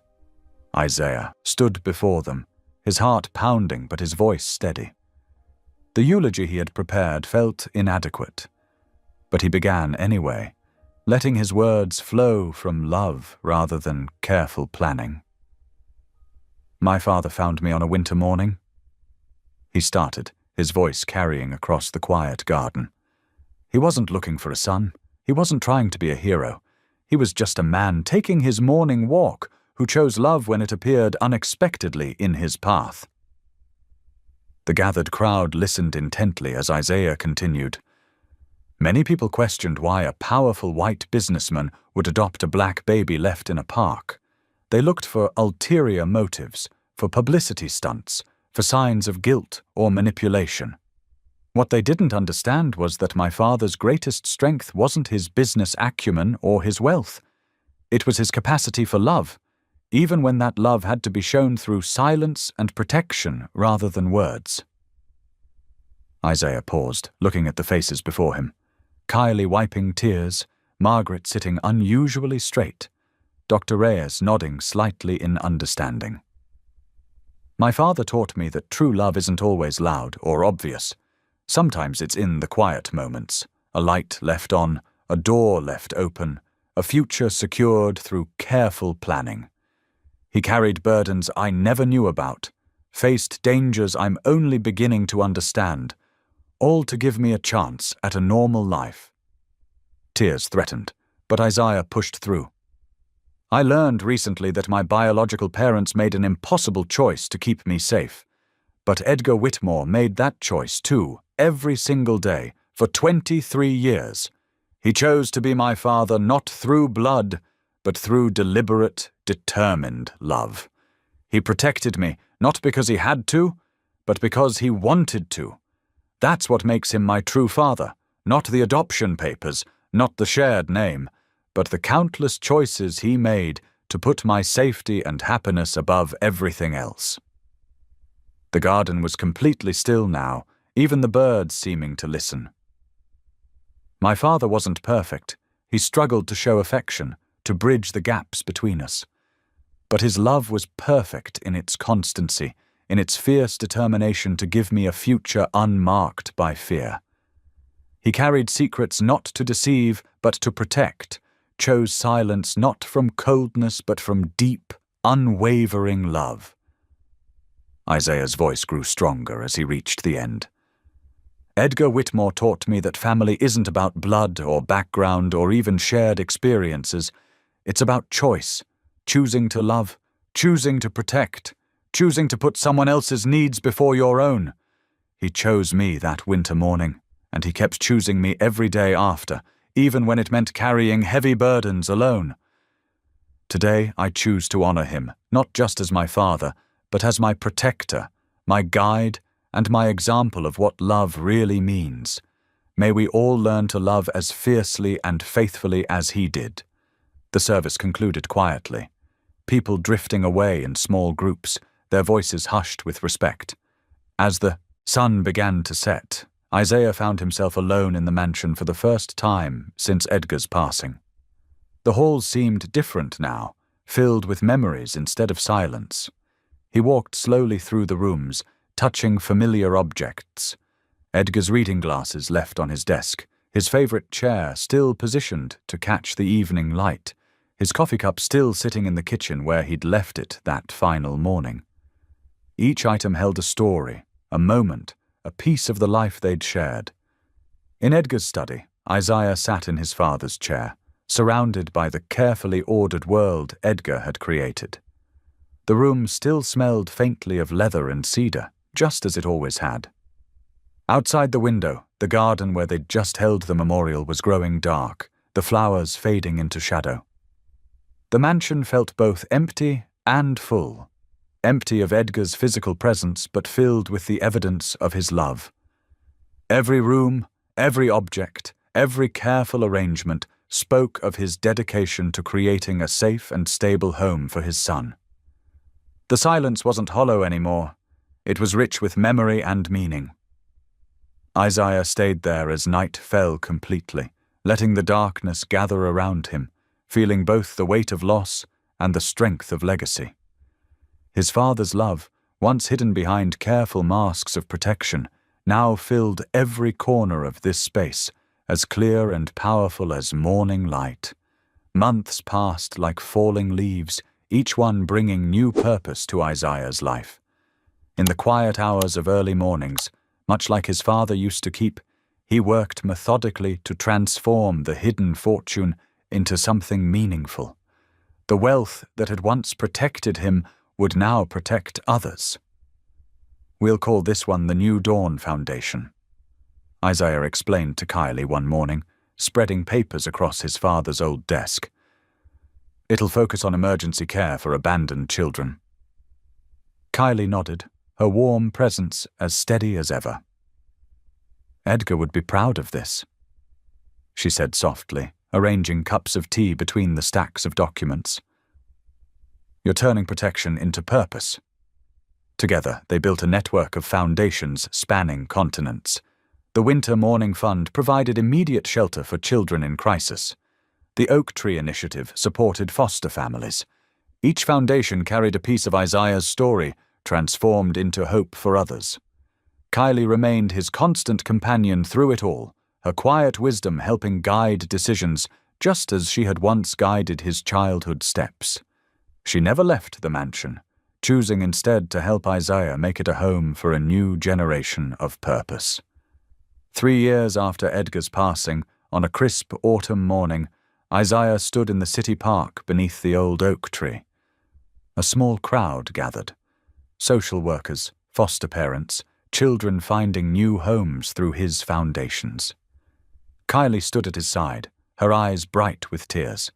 Isaiah stood before them, his heart pounding but his voice steady. The eulogy he had prepared felt inadequate, but he began anyway, letting his words flow from love rather than careful planning. My father found me on a winter morning. He started, his voice carrying across the quiet garden. He wasn't looking for a son. He wasn't trying to be a hero. He was just a man taking his morning walk who chose love when it appeared unexpectedly in his path. The gathered crowd listened intently as Isaiah continued. Many people questioned why a powerful white businessman would adopt a black baby left in a park. They looked for ulterior motives, for publicity stunts, for signs of guilt or manipulation. What they didn't understand was that my father's greatest strength wasn't his business acumen or his wealth. It was his capacity for love, even when that love had to be shown through silence and protection rather than words. Isaiah paused, looking at the faces before him. Kylie wiping tears, Margaret sitting unusually straight, Dr. Reyes nodding slightly in understanding. My father taught me that true love isn't always loud or obvious. Sometimes it's in the quiet moments, a light left on, a door left open, a future secured through careful planning. He carried burdens I never knew about, faced dangers I'm only beginning to understand, all to give me a chance at a normal life. Tears threatened, but Isaiah pushed through. I learned recently that my biological parents made an impossible choice to keep me safe. But Edgar Whitmore made that choice too, every single day, for 23 years. He chose to be my father not through blood, but through deliberate, determined love. He protected me, not because he had to, but because he wanted to. That's what makes him my true father, not the adoption papers, not the shared name, but the countless choices he made to put my safety and happiness above everything else. The garden was completely still now, even the birds seeming to listen. My father wasn't perfect. He struggled to show affection, to bridge the gaps between us. But his love was perfect in its constancy, in its fierce determination to give me a future unmarked by fear. He carried secrets not to deceive, but to protect, chose silence not from coldness, but from deep, unwavering love. Isaiah's voice grew stronger as he reached the end. Edgar Whitmore taught me that family isn't about blood or background or even shared experiences. It's about choice, choosing to love, choosing to protect, choosing to put someone else's needs before your own. He chose me that winter morning, and he kept choosing me every day after, even when it meant carrying heavy burdens alone. Today I choose to honor him, not just as my father, but as my protector, my guide, and my example of what love really means. May we all learn to love as fiercely and faithfully as he did. The service concluded quietly, people drifting away in small groups, their voices hushed with respect. As the sun began to set, Isaiah found himself alone in the mansion for the first time since Edgar's passing. The hall seemed different now, filled with memories instead of silence. He walked slowly through the rooms, touching familiar objects. Edgar's reading glasses left on his desk, his favorite chair still positioned to catch the evening light, his coffee cup still sitting in the kitchen where he'd left it that final morning. Each item held a story, a moment, a piece of the life they'd shared. In Edgar's study, Isaiah sat in his father's chair, surrounded by the carefully ordered world Edgar had created. The room still smelled faintly of leather and cedar, just as it always had. Outside the window, the garden where they'd just held the memorial was growing dark, the flowers fading into shadow. The mansion felt both empty and full, empty of Edgar's physical presence but filled with the evidence of his love. Every room, every object, every careful arrangement spoke of his dedication to creating a safe and stable home for his son. The silence wasn't hollow anymore. It was rich with memory and meaning. Isaiah stayed there as night fell completely, letting the darkness gather around him, feeling both the weight of loss and the strength of legacy. His father's love, once hidden behind careful masks of protection, now filled every corner of this space, as clear and powerful as morning light. Months passed like falling leaves, each one bringing new purpose to Isaiah's life. In the quiet hours of early mornings, much like his father used to keep, he worked methodically to transform the hidden fortune into something meaningful. The wealth that had once protected him would now protect others. "We'll call this one the New Dawn Foundation," Isaiah explained to Kylie one morning, spreading papers across his father's old desk. "It'll focus on emergency care for abandoned children." Kylie nodded, her warm presence as steady as ever. "Edgar would be proud of this," she said softly, arranging cups of tea between the stacks of documents. "You're turning protection into purpose." Together, they built a network of foundations spanning continents. The Winter Morning Fund provided immediate shelter for children in crisis. The Oak Tree Initiative supported foster families. Each foundation carried a piece of Isaiah's story, transformed into hope for others. Kylie remained his constant companion through it all, her quiet wisdom helping guide decisions just as she had once guided his childhood steps. She never left the mansion, choosing instead to help Isaiah make it a home for a new generation of purpose. 3 years after Edgar's passing, on a crisp autumn morning, Isaiah stood in the city park beneath the old oak tree. A small crowd gathered. Social workers, foster parents, children finding new homes through his foundations. Kylie stood at his side, her eyes bright with tears.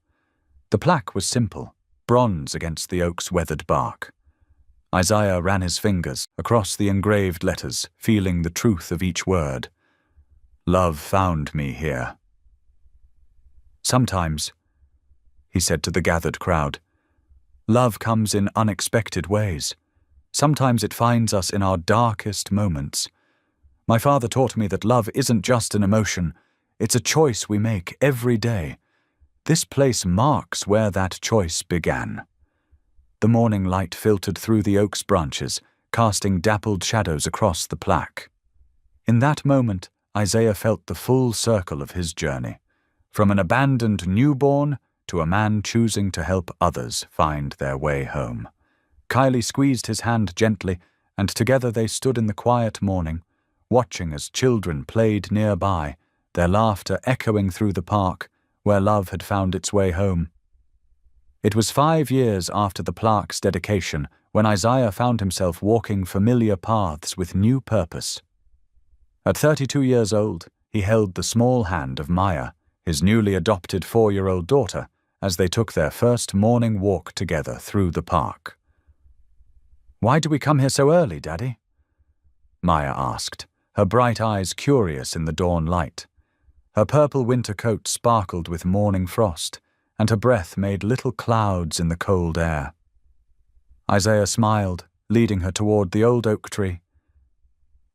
The plaque was simple, bronze against the oak's weathered bark. Isaiah ran his fingers across the engraved letters, feeling the truth of each word. "Love found me here." "Sometimes," he said to the gathered crowd, "love comes in unexpected ways. Sometimes it finds us in our darkest moments. My father taught me that love isn't just an emotion, it's a choice we make every day. This place marks where that choice began." The morning light filtered through the oak's branches, casting dappled shadows across the plaque. In that moment, Isaiah felt the full circle of his journey, from an abandoned newborn to a man choosing to help others find their way home. Kylie squeezed his hand gently, and together they stood in the quiet morning, watching as children played nearby, their laughter echoing through the park where love had found its way home. It was 5 years after the plaque's dedication when Isaiah found himself walking familiar paths with new purpose. At 32 years old, he held the small hand of Maya, his newly adopted 4-year-old daughter, as they took their first morning walk together through the park. "Why do we come here so early, Daddy?" Maya asked, her bright eyes curious in the dawn light. Her purple winter coat sparkled with morning frost, and her breath made little clouds in the cold air. Isaiah smiled, leading her toward the old oak tree.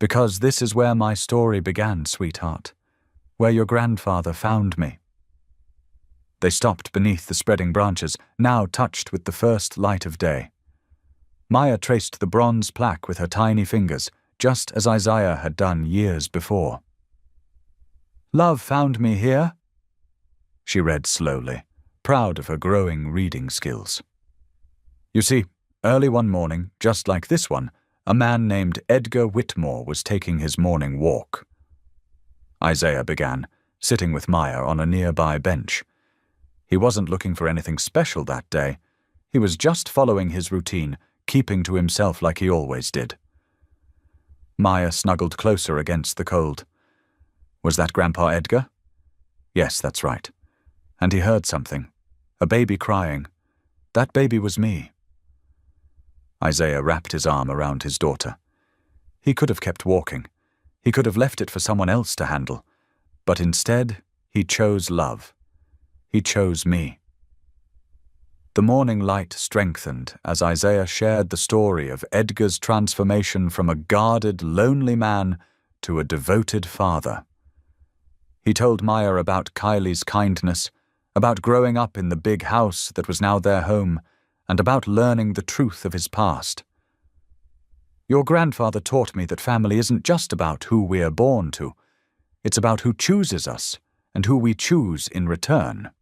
"Because this is where my story began, sweetheart, where your grandfather found me." They stopped beneath the spreading branches, now touched with the first light of day. Maya traced the bronze plaque with her tiny fingers, just as Isaiah had done years before. "Love found me here," she read slowly, proud of her growing reading skills. "You see, early one morning, just like this one, a man named Edgar Whitmore was taking his morning walk." Isaiah began, sitting with Maya on a nearby bench. He wasn't looking for anything special that day. He was just following his routine, keeping to himself like he always did. Maya snuggled closer against the cold. "Was that Grandpa Edgar?" "Yes, that's right." And he heard something. A baby crying. "That baby was me." Isaiah wrapped his arm around his daughter. He could have kept walking. He could have left it for someone else to handle. But instead, he chose love. He chose me. The morning light strengthened as Isaiah shared the story of Edgar's transformation from a guarded, lonely man to a devoted father. He told Maya about Kylie's kindness, about growing up in the big house that was now their home, and about learning the truth of his past. "Your grandfather taught me that family isn't just about who we are born to. It's about who chooses us and who we choose in return,"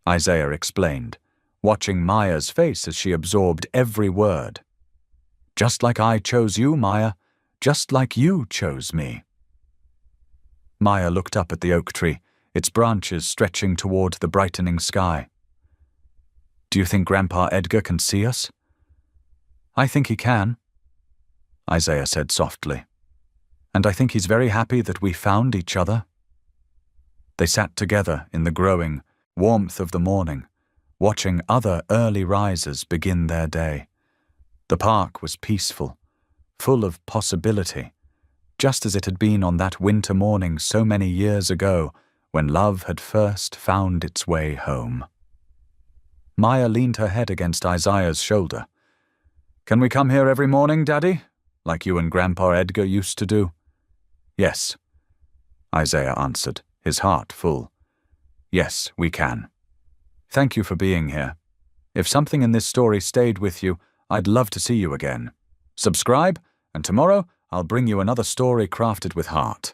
Isaiah explained, watching Maya's face as she absorbed every word. "Just like I chose you, Maya, just like you chose me." Maya looked up at the oak tree, its branches stretching toward the brightening sky. "Do you think Grandpa Edgar can see us?" "I think he can," Isaiah said softly. "And I think he's very happy that we found each other." They sat together in the growing warmth of the morning, watching other early risers begin their day. The park was peaceful, full of possibility, just as it had been on that winter morning so many years ago when love had first found its way home. Maya leaned her head against Isaiah's shoulder. "Can we come here every morning, Daddy, like you and Grandpa Edgar used to do?" "Yes," Isaiah answered, his heart full. "Yes, we can. Thank you for being here. If something in this story stayed with you, I'd love to see you again. Subscribe, and tomorrow I'll bring you another story crafted with heart."